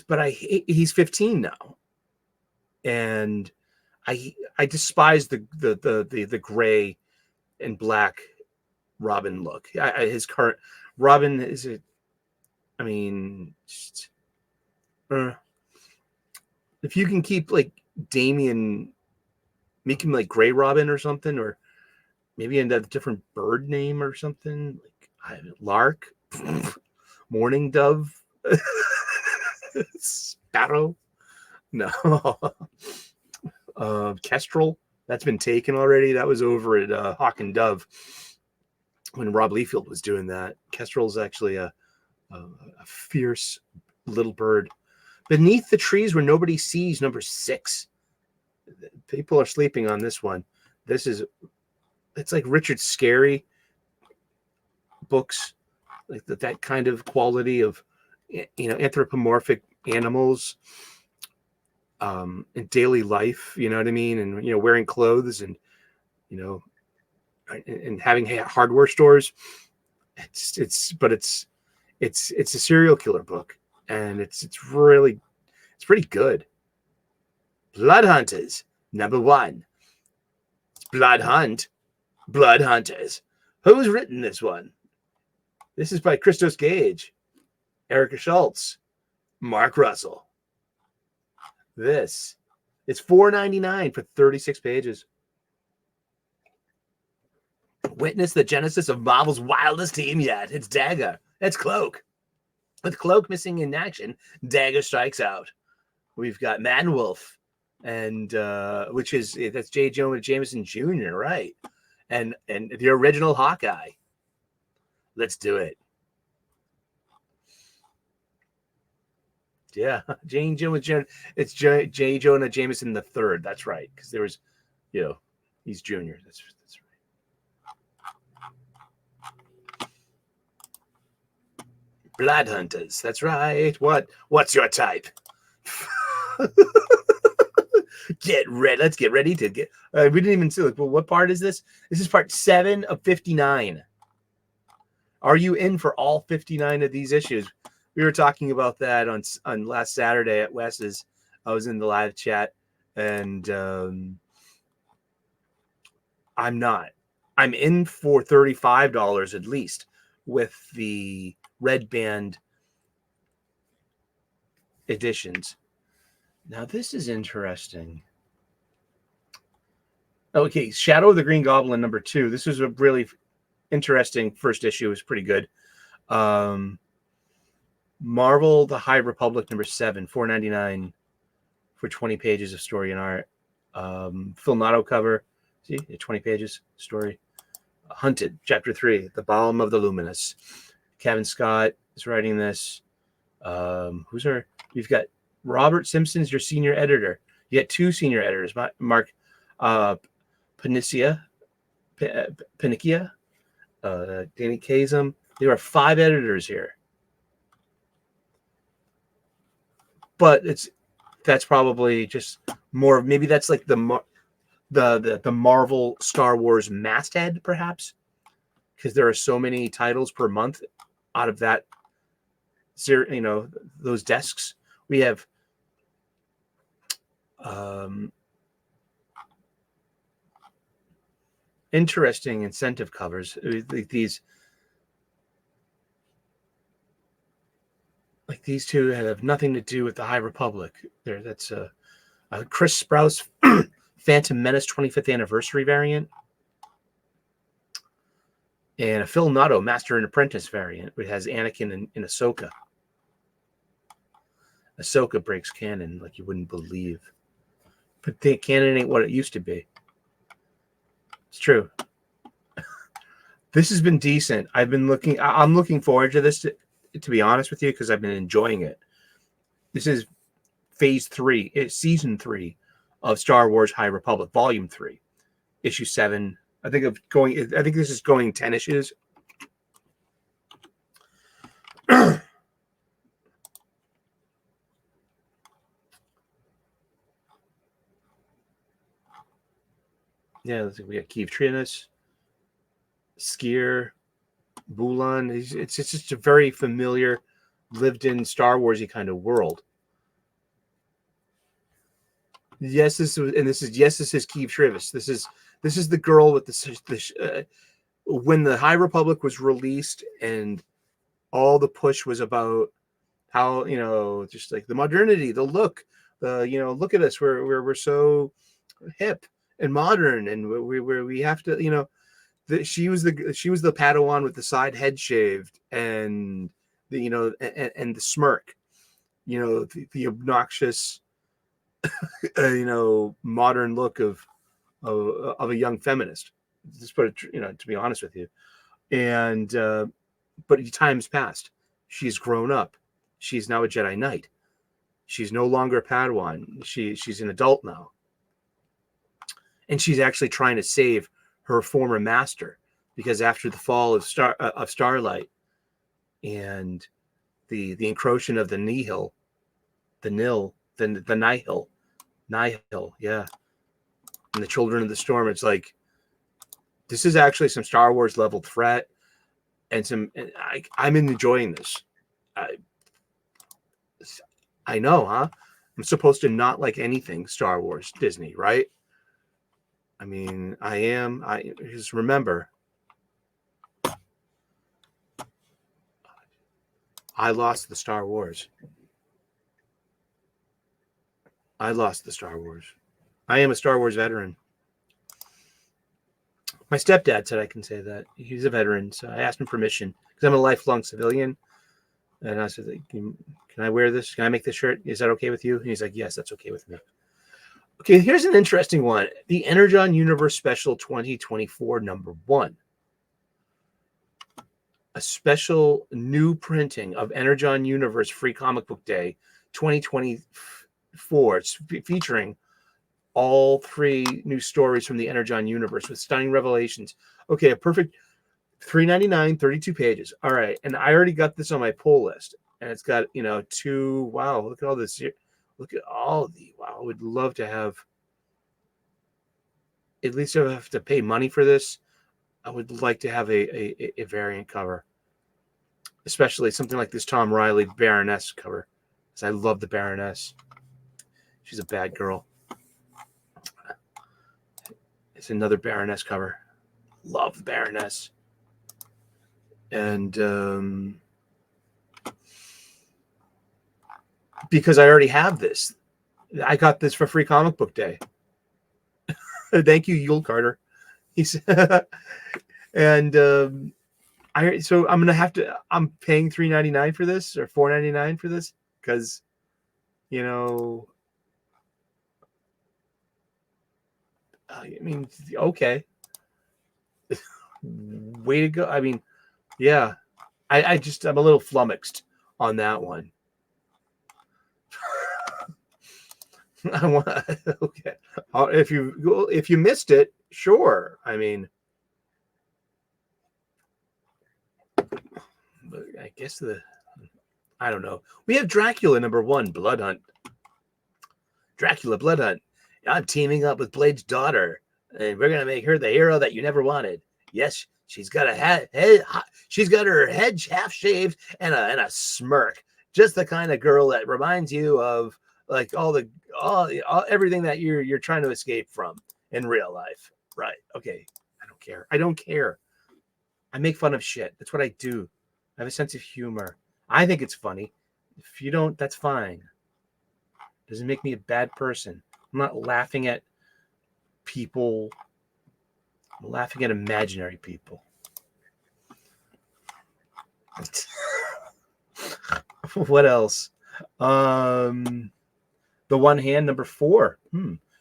But he's 15 now, and I despise the gray and black Robin look. His current Robin is if you can keep like Damian, make him like Gray Robin or something, or maybe a different bird name or something, like Lark, Morning Dove. Sparrow, no. Kestrel, that's been taken already. That was over at Hawk and Dove. when Rob Liefeld was doing that. Kestrel's actually a fierce little bird. Beneath the Trees Where Nobody Sees, number 6. People are sleeping on this one. It's like Richard Scarry books, like that kind of quality of, anthropomorphic animals in daily life, you know what I mean? And, wearing clothes and, and having hardware stores. It's a serial killer book, and it's pretty good. Blood Hunters, number 1. Blood Hunters. Who's written this one? This is by Christos Gage, Erica Schultz, Mark Russell. It's $4.99 for 36 pages. Witness the genesis of Marvel's wildest team yet. It's Dagger. It's Cloak. With Cloak missing in action, Dagger strikes out. We've got Manwolf, and that's J. Jonah Jameson Jr., right? And the original Hawkeye. Let's do it. Yeah, it's J. Jonah Jameson the third. That's right, because there was, he's junior. That's right. Blood Hunters. That's right. What's your type? Get ready. Let's get ready to get. We didn't even see. Well, what part is this? This is part 7 of 59. Are you in for all 59 of these issues? We were talking about that on last Saturday at Wes's. I was in the live chat, and I'm not. I'm in for $35 at least with the Red Band editions. Now this is interesting. Okay, Shadow of the Green Goblin number 2. This was a really interesting first issue. It was pretty good. Marvel The High Republic number 7, $4.99 for 20 pages of story and art. Phil Noto cover. See, 20 pages story. Hunted, chapter 3, The Balm of the Luminous. Kevin Scott is writing this. You've got Robert Simpson's your senior editor. You got 2 senior editors, Mark Panicchia, Danny Kazem. There are 5 editors here. But that's probably just more. Maybe that's like the Marvel Star Wars masthead, perhaps, because there are so many titles per month out of that. Those desks. We have interesting incentive covers. These two have nothing to do with the High Republic. That's a Chris Sprouse Phantom Menace 25th anniversary variant, and a Phil Noto Master and Apprentice variant, which has Anakin and Ahsoka. Ahsoka breaks canon like you wouldn't believe. But the canon ain't what it used to be. It's true. This has been decent. I'm looking forward to this, to be honest with you, because I've been enjoying it. This is phase 3. It's season 3 of Star Wars High Republic, volume 3, issue 7. I think this is going 10 issues. Yeah, let's see. We got Keith Trinas, Skier, Bulan. It's just a very familiar, lived-in Star Wars-y kind of world. This is Keith Trinas. This is the girl with the when the High Republic was released, and all the push was about how, just like the modernity, the look, look at us, we're so hip and modern, and we have to, she was the Padawan with the side head shaved, and and the smirk, the obnoxious modern look of a young feminist. Just put it, to be honest with you. And but time's passed. She's grown up. She's now a Jedi Knight. She's no longer a Padawan. She's an adult now. And she's actually trying to save her former master, because after the fall of Starlight and the encroaching of the Nihil, yeah, and the Children of the Storm, it's like, this is actually some Star Wars level threat, and I'm enjoying this. I know, huh? I'm supposed to not like anything Star Wars, Disney, right? I mean, I just remember, I lost the Star Wars. I lost the Star Wars. I am a Star Wars veteran. My stepdad said I can say that. He's a veteran, so I asked him permission because I'm a lifelong civilian. And I said, can I wear this? Can I make this shirt? Is that okay with you? And he's like, yes, that's okay with me. Okay, here's an interesting one. The Energon Universe Special 2024 #1. A special new printing of Energon Universe Free Comic Book Day 2024. It's featuring all 3 new stories from the Energon Universe with stunning revelations. Okay, a perfect $3.99, 32 pages. All right, and I already got this on my pull list, and it's got, 2. Wow, look at all this here. Look at all the, wow, I would love to have, at least if I have to pay money for this, I would like to have a variant cover, especially something like this Tom Riley Baroness cover, because I love the Baroness. She's a bad girl. It's another Baroness cover. Love the Baroness. And because I already have this, I got this for Free Comic Book Day. Thank you, Yule Carter. He's and so I'm gonna have to. I'm paying $3.99 for this, or $4.99 for this, because I mean, okay, way to go. I mean, yeah, I'm a little flummoxed on that one. I want okay. If you missed it, sure. I mean, I guess I don't know. We have Dracula #1, Blood Hunt. Dracula Blood Hunt. I'm teaming up with Blade's daughter, and we're gonna make her the hero that you never wanted. Yes, she's got she's got her head half shaved and a smirk. Just the kind of girl that reminds you of like everything that you're trying to escape from in real life. Right. Okay. I don't care. I make fun of shit. That's what I do. I have a sense of humor. I think it's funny. If you don't, that's fine. Doesn't make me a bad person. I'm not laughing at people. I'm laughing at imaginary people. What else? The One Hand #4.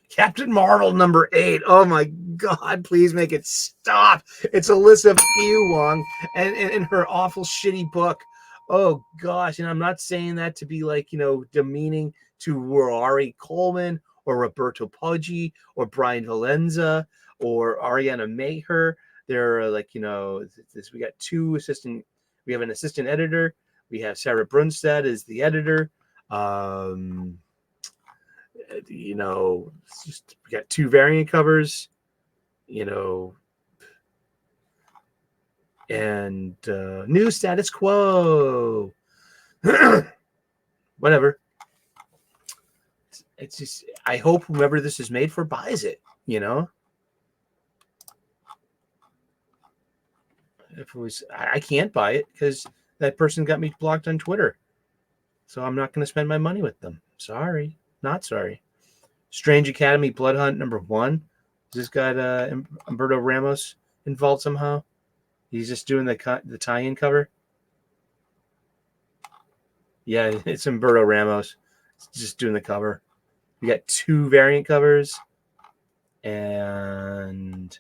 Captain Marvel #8. Oh my God, please make it stop. It's Alyssa Ewong and her awful shitty book. Oh gosh, and I'm not saying that to be like, demeaning to Rory Coleman or Roberto Poggi or Brian Valenza or Ariana Maher. They're like, we got we have an assistant editor. We have Sarah Brunstad as the editor. We got 2 variant covers, and new status quo. Whatever. It's just, I hope whoever this is made for buys it, If it was, I can't buy it because that person got me blocked on Twitter. So I'm not going to spend my money with them. Sorry. Not sorry. Strange Academy Blood Hunt #1. Has this got Humberto Ramos involved somehow? He's just doing the tie-in cover. Yeah, it's Humberto Ramos. It's just doing the cover. We got 2 variant covers, and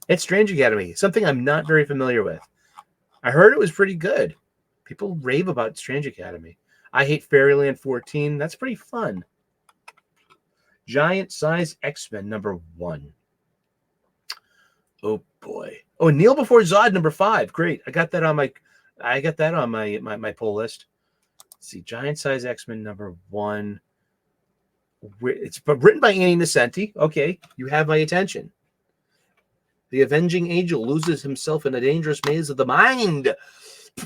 It's Strange Academy, something I'm not very familiar with. I heard it was pretty good. People rave about Strange Academy. I Hate Fairyland 14. That's pretty fun. Giant Size X-Men #1. Oh boy. Oh, Kneel Before Zod #5. Great. I got that on my pull list. Let's see, Giant Size X-Men #1. It's written by Annie Nesenti. Okay, you have my attention. The Avenging Angel loses himself in a dangerous maze of the mind.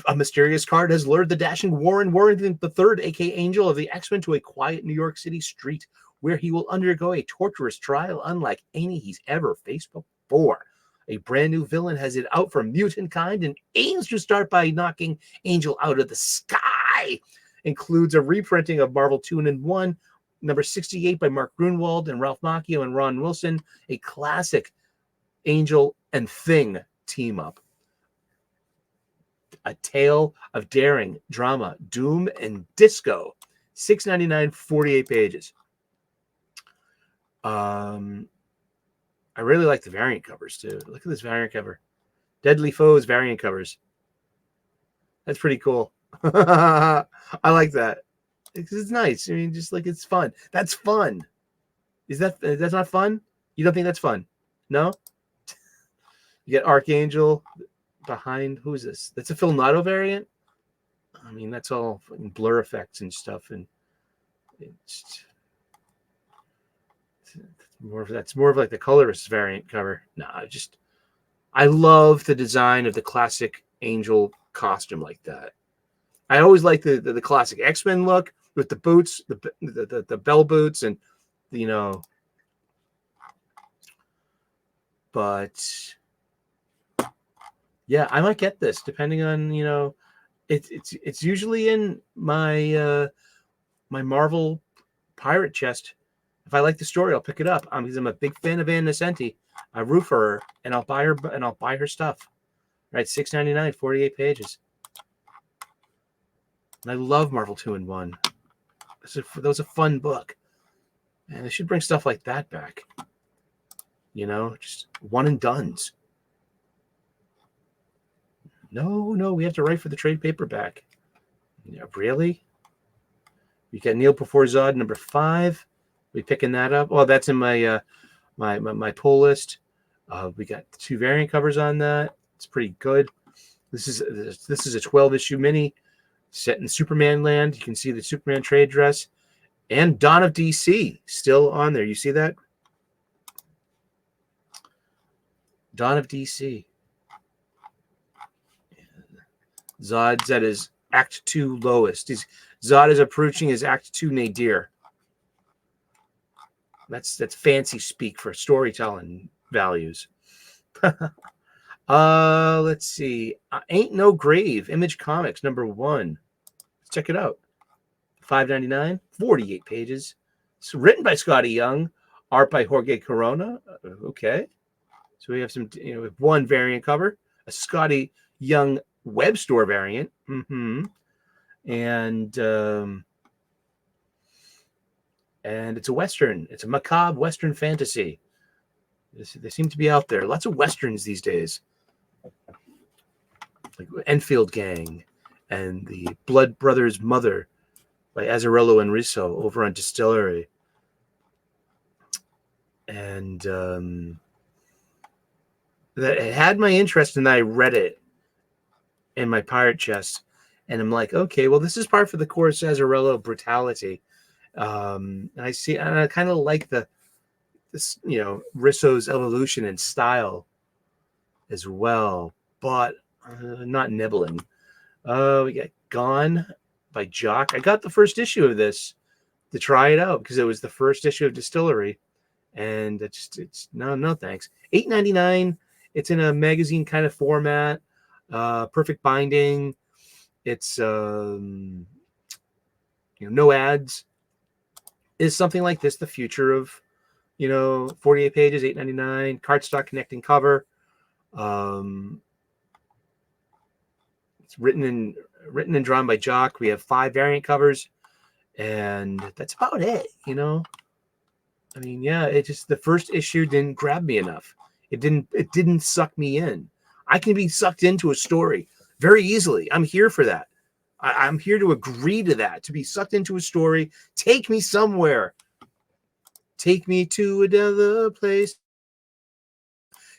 A mysterious card has lured the dashing Warren Worthington III, aka Angel of the X-Men, to a quiet New York City street where he will undergo a torturous trial unlike any he's ever faced before. A brand new villain has it out for mutant kind and aims to start by knocking Angel out of the sky. Includes a reprinting of Marvel 2-in-1, #68 by Mark Grunwald and Ralph Macchio and Ron Wilson, a classic Angel and Thing team up. A tale of daring, drama, doom, and disco. $6.99, 48 pages. I really like the variant covers too. Look at this variant cover. Deadly Foes variant covers. That's pretty cool. I like that. It's nice. I mean, just like it's fun. That's fun. That's not fun? You don't think that's fun? No? You get Archangel behind. Who is this? That's a Phil Noto variant. I mean, that's all blur effects and stuff, and it's more of like the colorist variant cover. No, I love the design of the classic Angel costume like that. I always like the classic X-Men look with the boots, the bell boots, and but yeah, I might get this depending on it's usually in my my Marvel pirate chest. If I like the story, I'll pick it up. Because I'm a big fan of Ann Nesenti. I root for her, and I'll buy her stuff. Right, $6.99, 48 pages. And I love Marvel 2-in-1. That was a fun book. And they should bring stuff like that back. Just one and dones. No, we have to write for the trade paperback. Yeah, really? We got Kneel Before Zod #5. We picking that up? Oh, that's in my my pull list. We got 2 variant covers on that. It's pretty good. This is a 12-issue mini set in Superman land. You can see the Superman trade dress and Dawn of DC still on there. You see that? Dawn of DC. Zod's at his Act 2 lowest. Zod is approaching his Act 2 nadir. That's fancy speak for storytelling values. Let's see. Ain't No Grave, Image Comics #1. Let's check it out. $5.99, 48 pages. It's written by Scotty Young, art by Jorge Corona. Okay. So we have some, one variant cover, a Scotty Young web store variant. And it's a Western. It's a macabre Western fantasy. They seem to be out there. Lots of Westerns these days. Like Enfield Gang and the Blood Brothers Mother by Azzarello and Risso over on Distillery. And that had my interest, and I read it in my pirate chest. And I'm like, okay, well, this is part for the course Azzarello brutality. And I kind of like this Risso's evolution in style as well, but not nibbling. We got Gone by Jock. I got the first issue of this to try it out because it was the first issue of Distillery, and it's no thanks. $8.99. It's in a magazine kind of format, perfect binding. It's no ads. Is something like this the future of 48 pages, $8.99, cardstock connecting cover? It's written and drawn by Jock. We have 5 variant covers, and that's about it. I mean, yeah, it just, the first issue didn't grab me enough. It didn't suck me in. I can be sucked into a story very easily. I'm here for that. I'm here to agree to that, to be sucked into a story. Take me somewhere. Take me to another place.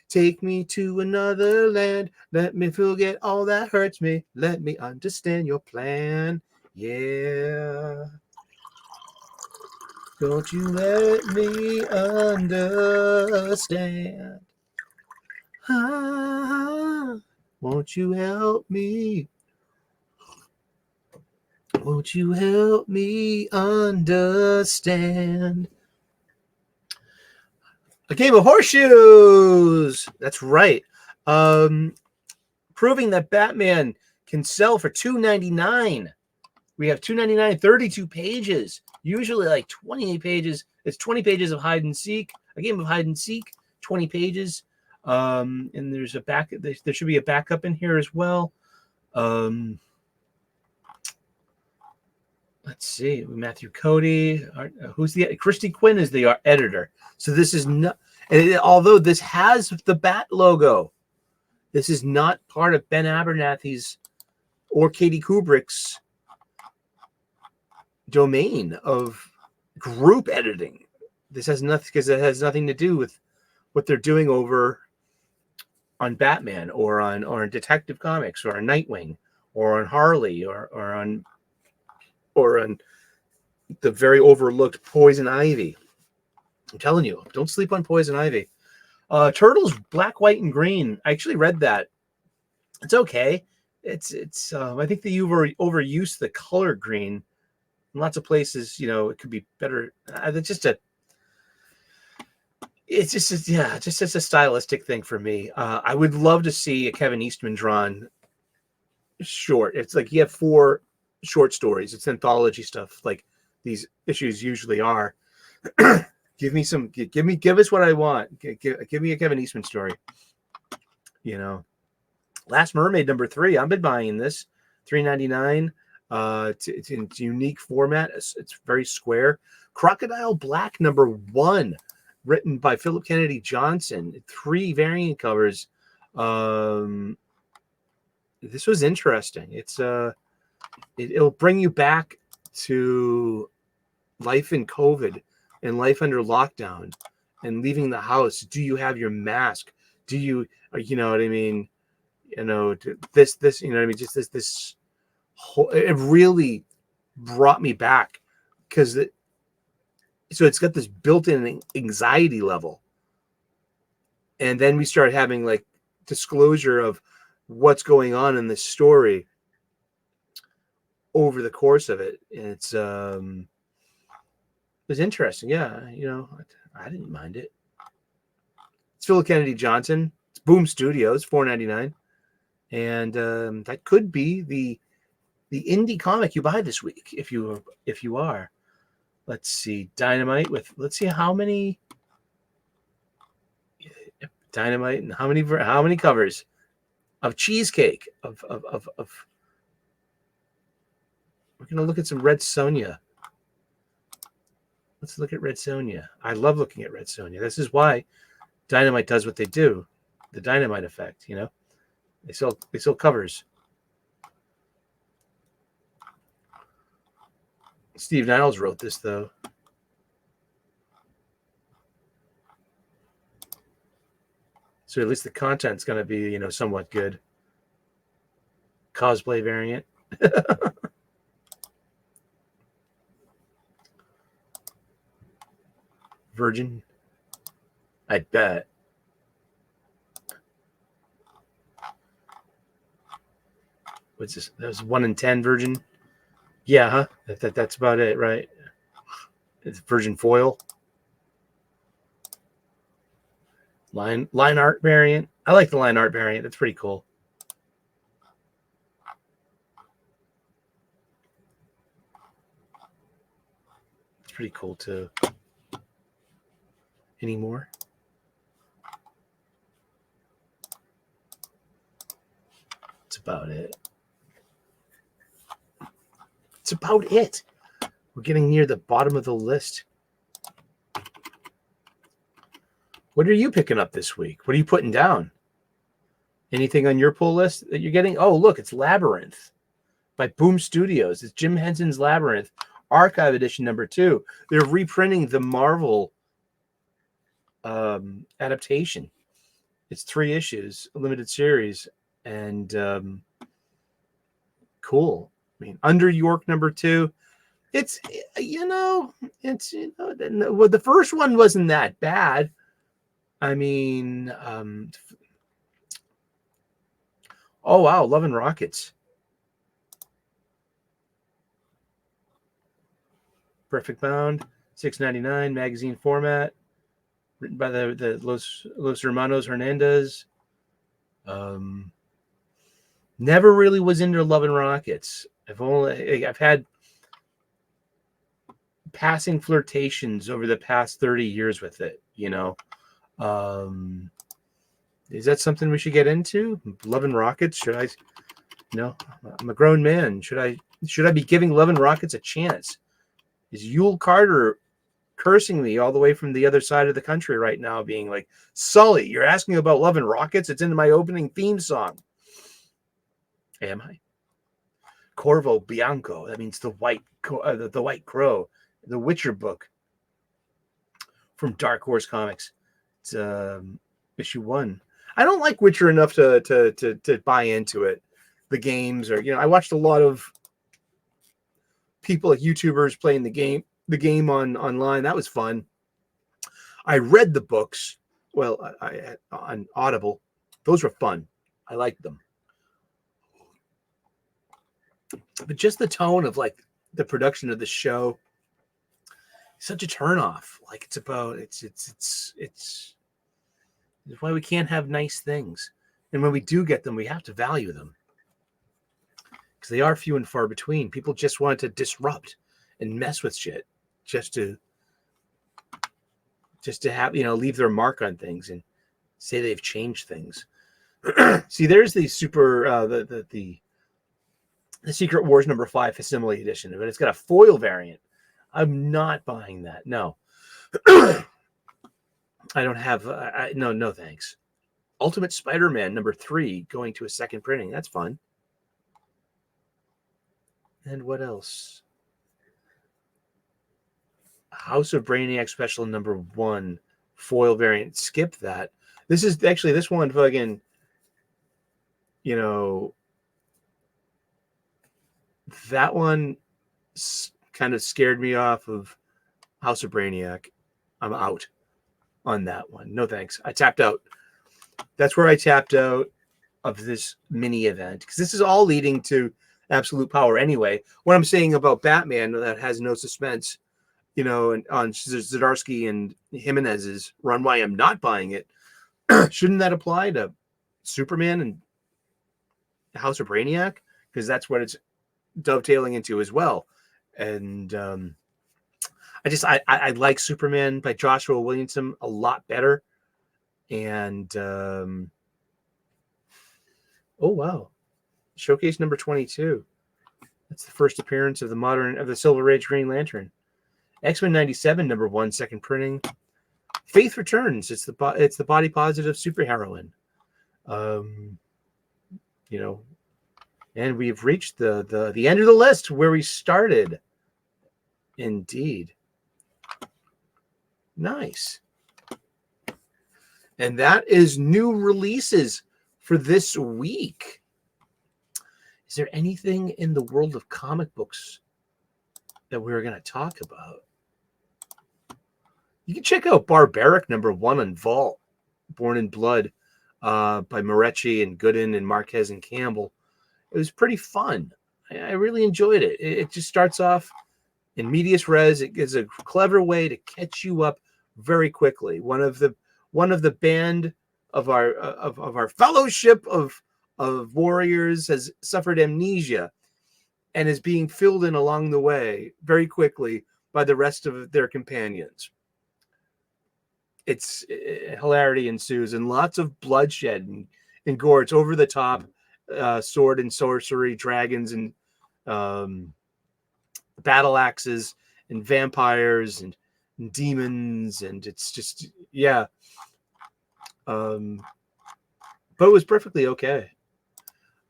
Take me to another land. Let me forget all that hurts me. Let me understand your plan. Yeah. Don't you let me understand. Ah, won't you help me? Won't you help me understand? A game of horseshoes. That's right. Proving that Batman can sell for $2.99. We have $2.99, 32 pages. Usually like 28 pages. It's 20 pages of hide and seek. A game of hide and seek. 20 pages. And there's a back. There should be a backup in here as well. Let's see. Matthew Cody. Who's the Christy Quinn is the editor. So this is not. Although this has the Bat logo, this is not part of Ben Abernathy's or Katie Kubrick's domain of group editing. This has nothing, because it has nothing to do with what they're doing over on Batman or on Detective Comics or on Nightwing or on Harley or on the very overlooked Poison Ivy. I'm telling you, don't sleep on Poison Ivy. Turtles, Black, White, and Green. I actually read that. It's okay. It's I think they overuse the color green in lots of places. It could be better. It's just a stylistic thing for me. I would love to see a Kevin Eastman drawn short. It's like you have 4 short stories. It's anthology stuff, like these issues usually are. Give us what I want. Give me a Kevin Eastman story. Last Mermaid #3. I've been buying this. $3.99. It's in unique format. It's very square. Crocodile Black #1, written by Philip Kennedy Johnson. 3 variant covers. This was interesting. It'll bring you back to life in COVID and life under lockdown and leaving the house. Do you have your mask? Do you know what I mean? This, you know what I mean? Just this whole, it really brought me back, because so it's got this built-in anxiety level. And then we start having like disclosure of what's going on in this story over the course of it. And it was interesting. Yeah. I didn't mind it. It's Philip Kennedy Johnson. It's Boom Studios, $4.99. And that could be the indie comic you buy this week if you are. Let's see, Dynamite with, let's see how many Dynamite and how many covers of Cheesecake of we're gonna look at some Red Sonja. Let's look at Red Sonja. I love looking at Red Sonja. This is why Dynamite does what they do, the Dynamite effect. They sell covers. Steve Niles wrote this, though. So at least the content's going to be, somewhat good. Cosplay variant. Virgin. I bet. What's this? That was 1 in 10 Virgin. Yeah, huh? That's about it, right? It's Virgin foil. Line art variant. I like the line art variant. That's pretty cool. It's pretty cool too. Any more? That's about it. It's about it. We're getting near the bottom of the list. What are you picking up this week? What are you putting down? Anything on your pull list that you're getting? Oh, look, it's Labyrinth by Boom Studios. It's Jim Henson's Labyrinth, Archive Edition #2. They're reprinting the Marvel adaptation. It's 3 issues, a limited series, and cool. I mean, Under York #2. It's well, the first one wasn't that bad. I mean, oh wow, Love and Rockets. Perfect bound, $6.99, magazine format, written by the Los Hermanos Hernandez. Never really was into Love and Rockets. I've had passing flirtations over the past 30 years with it, Is that something we should get into? Love and Rockets? Should I? No, I'm a grown man. Should I be giving Love and Rockets a chance? Is Yule Carter cursing me all the way from the other side of the country right now, being like, Sully, you're asking about Love and Rockets? It's in my opening theme song. Am I? Corvo Bianco. That means the white crow. The Witcher book from Dark Horse Comics. It's issue 1. I don't like Witcher enough to buy into it. The games are, I watched a lot of people, like YouTubers, playing the game online. That was fun. I read the books, on Audible. Those were fun. I liked them. But just the tone of like the production of the show, such a turnoff. Like it's why we can't have nice things. And when we do get them, we have to value them. Because they are few and far between. People just want to disrupt and mess with shit just to have, leave their mark on things and say they've changed things. See, there's the the Secret Wars #5 Facsimile Edition, but it's got a foil variant. I'm not buying that. No. I don't have, no, thanks. Ultimate Spider-Man #3 going to a second printing. That's fun. And what else? House of Brainiac Special #1 foil variant. Skip that. This one fucking, that one kind of scared me off of House of Brainiac. I'm out on that one. No thanks. I tapped out. That's where I tapped out of this mini event, because this is all leading to absolute power anyway. What I'm saying about Batman that has no suspense, and on Zdarsky and Jimenez's run, why I'm not buying it, shouldn't that apply to Superman and House of Brainiac? Because that's what it's dovetailing into as well. And I like Superman by Joshua Williamson a lot better. And oh wow, Showcase #22. That's the first appearance of the Silver Age Green Lantern. X-Men '97 #1 second printing. Faith Returns. It's the body positive superheroine. And we've reached the end of the list where we started. Indeed. Nice. And that is new releases for this week. Is there anything in the world of comic books that we're going to talk about? You can check out Barbaric #1 on Vault, Born in Blood, by Moretti and Gooden and Marquez and Campbell. It was pretty fun. I really enjoyed it. It just starts off in medias res. It is a clever way to catch you up very quickly. One of the band of our fellowship of warriors has suffered amnesia and is being filled in along the way very quickly by the rest of their companions. It's hilarity ensues and lots of bloodshed and gore. It's over the top. Sword and sorcery, dragons and battle axes and vampires and demons, and it's just, yeah, But it was perfectly okay.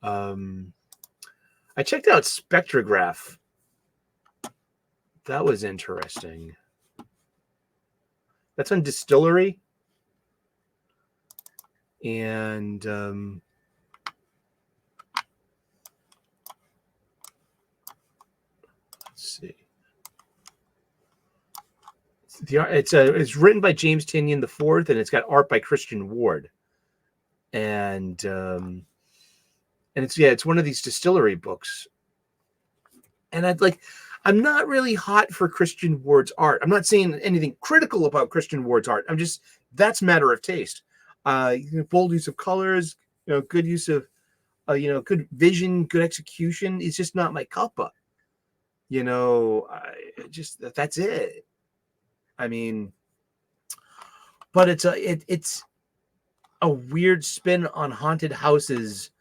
I checked out Spectrograph. That was interesting. That's on Distillery. And let's see. It's written by James Tinian IV, and it's got art by Christian Ward. And it's one of these Distillery books. And I'm not really hot for Christian Ward's art. I'm not saying anything critical about Christian Ward's art. That's matter of taste. Bold use of colors, good use of, good vision, good execution. It's just not my cuppa. That's it. I mean, but it's a weird spin on haunted houses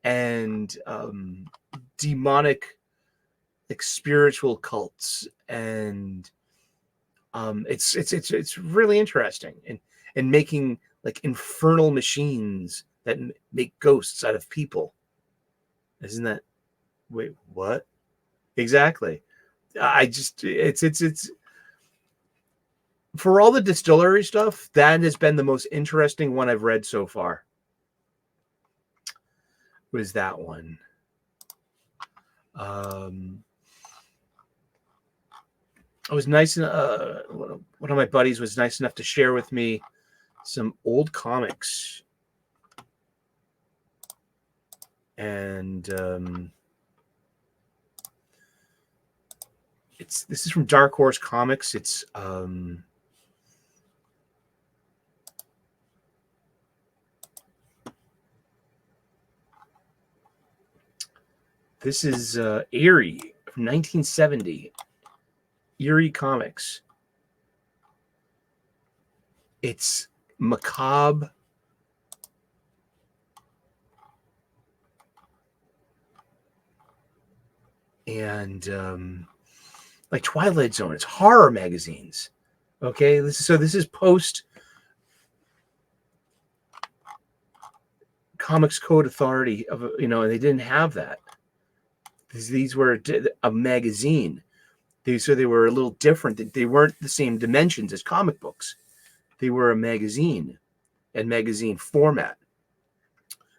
and demonic, spiritual cults, and it's really interesting, and making infernal machines that make ghosts out of people. Isn't that? Wait, what? Exactly. It's for all the Distillery stuff, that has been the most interesting one I've read so far. Was that one? I was nice. One of my buddies was nice enough to share with me some old comics, and this is from Dark Horse Comics. It's this is Eerie from 1970. Eerie Comics. It's macabre, and like Twilight Zone. It's horror magazines. Okay, this is post Comics Code Authority of, and they didn't have that. These were a magazine. So they were a little different. They weren't the same dimensions as comic books. They were a magazine and magazine format,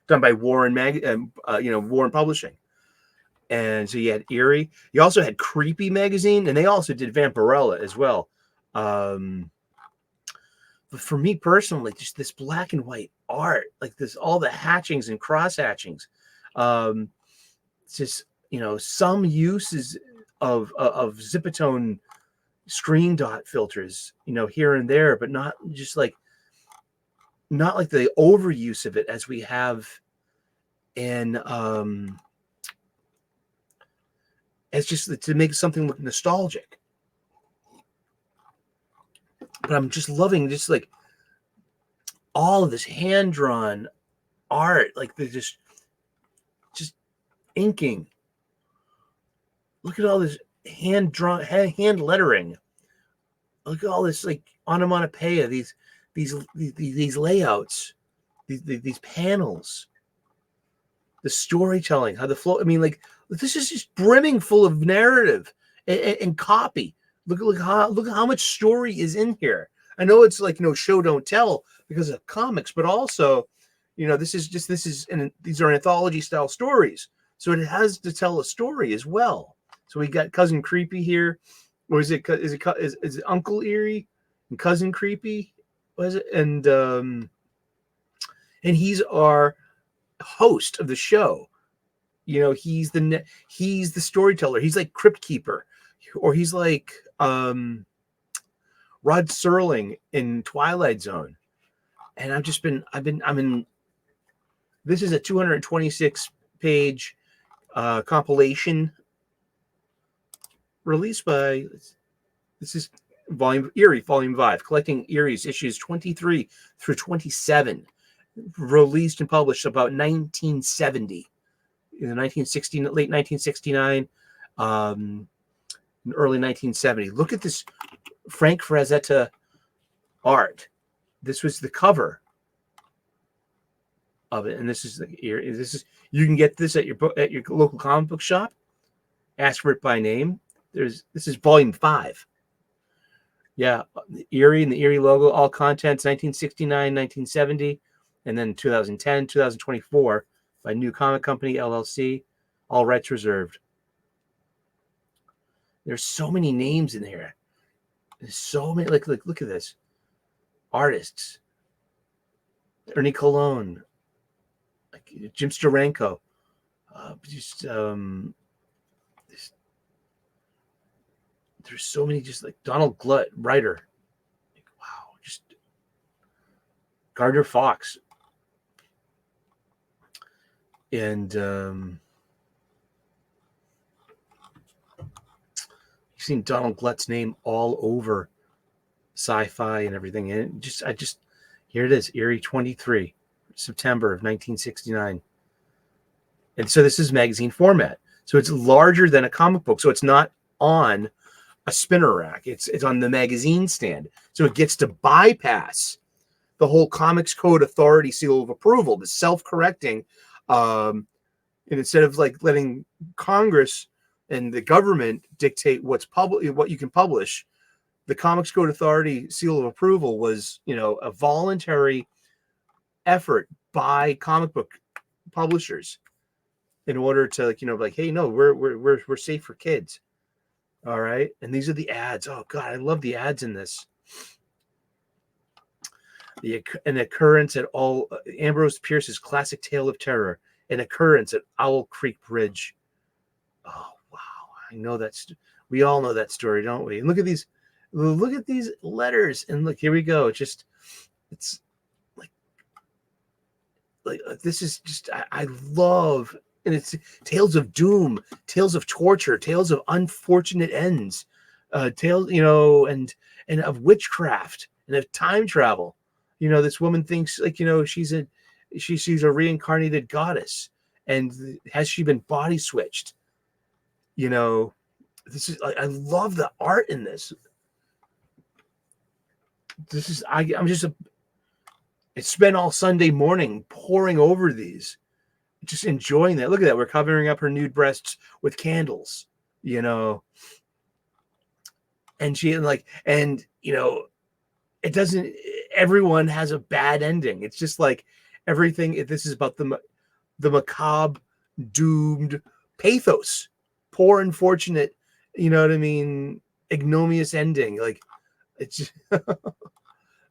done by Warren Warren Publishing. And so you had Eerie. You also had Creepy magazine, and they also did Vampirella as well. But for me personally, just this black and white art, all the hatchings and cross hatchings, it's just some uses of Zipatone screen dot filters, here and there, but not like the overuse of it as we have in as just to make something look nostalgic. But I'm just loving all of this hand-drawn art, they're just inking. Look at all this hand lettering. Look at all this onomatopoeia, these layouts, these panels, the storytelling, how the flow. I mean, this is just brimming full of narrative and copy. Look how much story is in here. I know it's show don't tell because of comics, but also, these are anthology style stories, so it has to tell a story as well. So we got Cousin Creepy here, or is it Uncle Eerie and Cousin Creepy? Was it? And he's our host of the show. He's the storyteller. He's like Crypt Keeper, or he's like Rod Serling in Twilight Zone. And I'm in. This is a 226 page compilation released by, this is Eerie Volume 5, collecting Eerie's issues 23 through 27, released and published about 1970, in the late 1969, and early 1970. Look at this Frank Frazetta art. This was the cover. of it. And this is you can get this at your local comic book shop. Ask for it by name. This is volume 5. Yeah, Erie and the Erie logo, all contents 1969, 1970, and then 2010, 2024 by New Comic Company LLC, all rights reserved. There's so many names in here. There's so many. Like look at this. Artists. Ernie Colon, like Jim Steranko, there's so many, just like Donald Glut, writer. Like, wow, just Gardner Fox. And you've seen Donald Glut's name all over sci-fi and everything. And here it is, Erie 23, September of 1969. And so this is magazine format. So it's larger than a comic book. So it's not on a spinner rack. It's on the magazine stand. So it gets to bypass the whole Comics Code Authority seal of approval, the self-correcting. And instead of like letting Congress and the government dictate what you can publish, the Comics Code Authority seal of approval was, a voluntary effort by comic book publishers in order to, like, hey, no, we're safe for kids. All right. And these are the ads. Oh God, I love the ads in this. An occurrence at Ambrose Pierce's classic tale of terror, an occurrence at Owl Creek Bridge. Oh, wow. I know we all know that story, don't we? And look at these letters. And look, here we go. It's like this is just, I love, and it's tales of doom, tales of torture, tales of unfortunate ends, tales, and of witchcraft and of time travel. This woman thinks she's a reincarnated goddess, and has she been body switched? This is, I love the art in this. This is, I spent all Sunday morning poring over these, just enjoying that. Look at that. We're covering up her nude breasts with candles, and it doesn't, everyone has a bad ending. It's just like everything. This is about the macabre, doomed pathos, poor, unfortunate, ignominious ending. Like, it's just,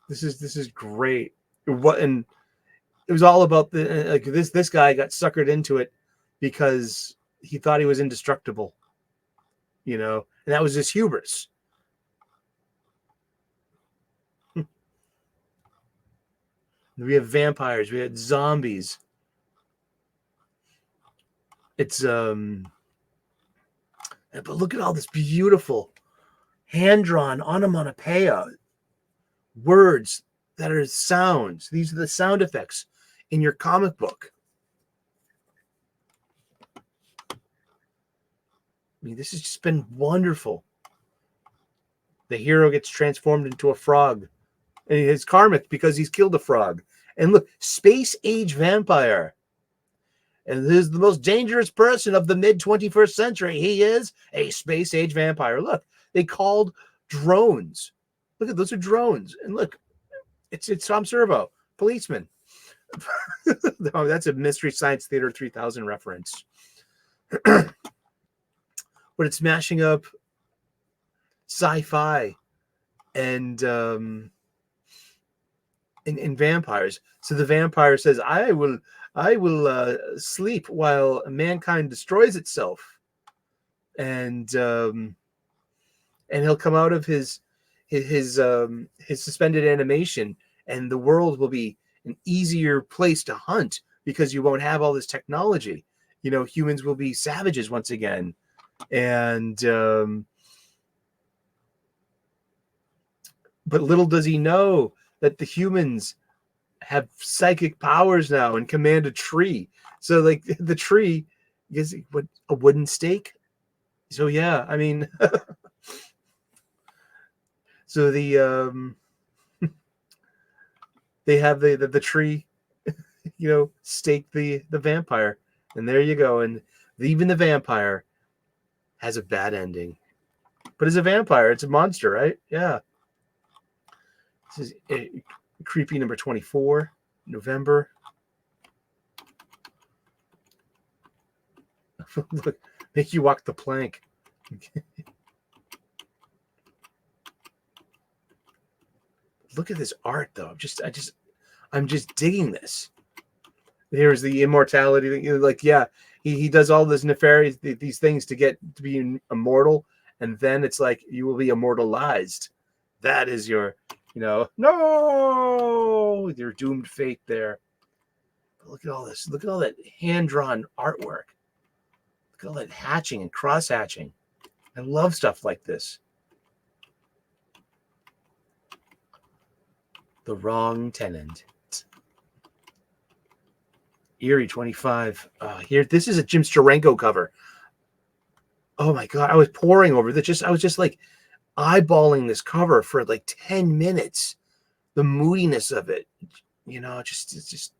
this is great. And it was all about this guy got suckered into it because he thought he was indestructible, and that was his hubris. We have vampires, we had zombies. It's but look at all this beautiful hand-drawn onomatopoeia words that are sounds. These are the sound effects in your comic book. I mean, this has just been wonderful. The hero gets transformed into a frog, and it's karmic because he's killed a frog. And look, space age vampire. And this is the most dangerous person of the mid-21st century. He is a space age vampire. Look, they called drones. Look at those are drones. And look, it's Tom Servo, policeman. Oh, that's a Mystery Science Theater 3000 reference. But it's mashing up sci-fi and vampires. So the vampire says, I will sleep while mankind destroys itself, and he'll come out of his suspended animation, and the world will be an easier place to hunt because you won't have all this technology. Humans will be savages once again, and but little does he know that the humans have psychic powers now and command a tree. So like the tree is what, a wooden stake. So yeah, I mean, so the they have the tree stake the vampire. And there you go. And even the vampire has a bad ending. But it's a vampire. It's a monster, right? Yeah. This is creepy number 24, November. Look, make you walk the plank. Look at this art, though. I'm just digging this. Here's the immortality thing. Like, yeah, he does all this nefarious these things to be immortal, and then it's like you will be immortalized. That is your, no, your doomed fate there. But look at all this. Look at all that hand-drawn artwork. Look at all that hatching and cross-hatching. I love stuff like this. The Wrong Tenant. Erie 25. Here, this is a Jim Steranko cover. Oh my God, I was poring over this. I was just like eyeballing this cover for like 10 minutes. The moodiness of it, it's just.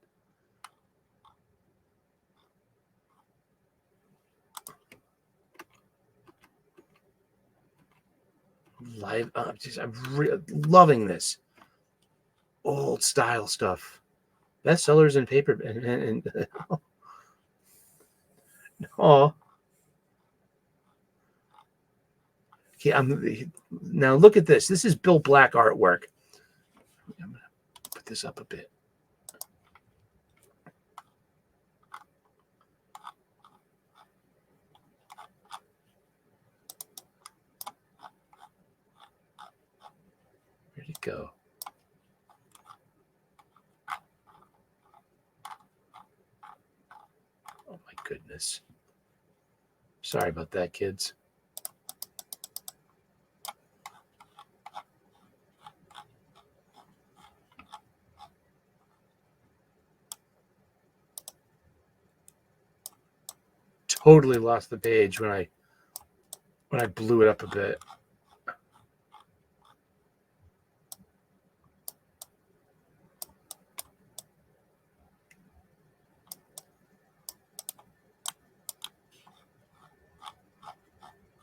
I'm loving this old style stuff. Bestsellers in paper and oh. Okay, now look at this. This is Bill Black artwork. I'm gonna put this up a bit. Where'd it go? Oh my goodness. Sorry about that, kids. Totally lost the page when I blew it up a bit.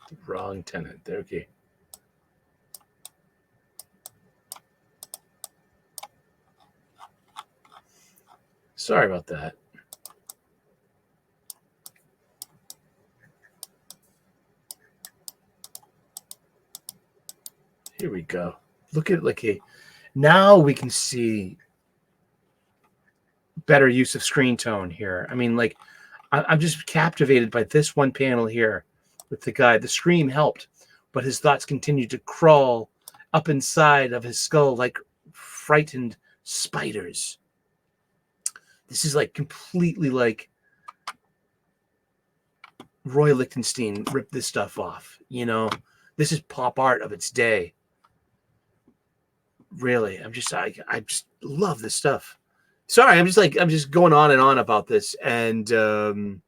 The Wrong Tenant. There, okay. Sorry about that. Here we go. Look at now we can see better use of screen tone here. I mean, like, I'm just captivated by this one panel here with the guy. The scream helped, but his thoughts continued to crawl up inside of his skull like frightened spiders. This is like completely like Roy Lichtenstein ripped this stuff off. This is pop art of its day. Really, I just love this stuff. Sorry, I'm just going on and on about this. And here,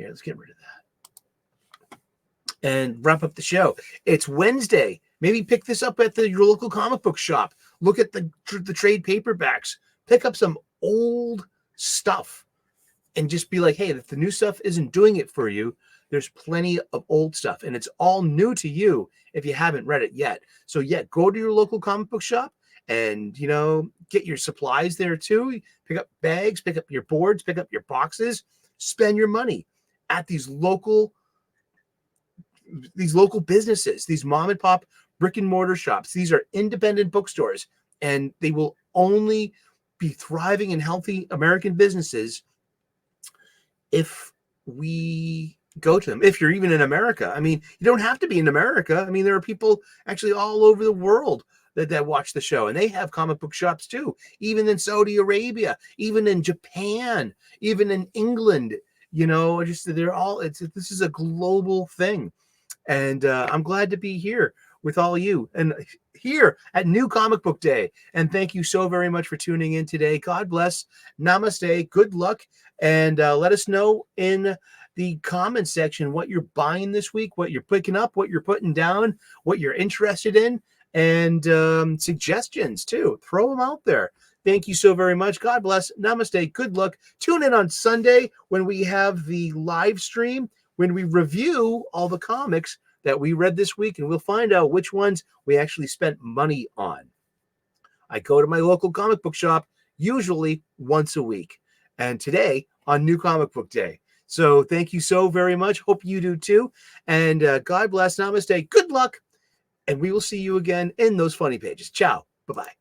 let's get rid of that and wrap up the show. It's Wednesday. Maybe pick this up at your local comic book shop. Look at the trade paperbacks. Pick up some old stuff and just be like, hey, if the new stuff isn't doing it for you, there's plenty of old stuff, and it's all new to you if you haven't read it yet. So yeah, go to your local comic book shop and, get your supplies there too. Pick up bags, pick up your boards, pick up your boxes, spend your money at these local businesses, these mom and pop brick and mortar shops. These are independent bookstores, and they will only be thriving and healthy American businesses if we go to them. If you're even in America. I mean, you don't have to be in America. I mean, there are people actually all over the world that watch the show, and they have comic book shops too, even in Saudi Arabia, even in Japan, even in England. They're all, this is a global thing. And I'm glad to be here with all of you and here at New Comic Book Day. And thank you so very much for tuning in today. God bless. Namaste. Good luck. And let us know in the comment section what you're buying this week, what you're picking up, what you're putting down, what you're interested in. and suggestions too. Throw them out there. Thank you so very much. God bless. Namaste. Good luck. Tune in on Sunday when we have the live stream, when we review all the comics that we read this week, and we'll find out which ones we actually spent money on. I go to my local comic book shop usually once a week, and today on New Comic Book Day. So thank you so very much. Hope you do too. And God bless. Namaste. Good luck. And we will see you again in those funny pages. Ciao. Bye-bye.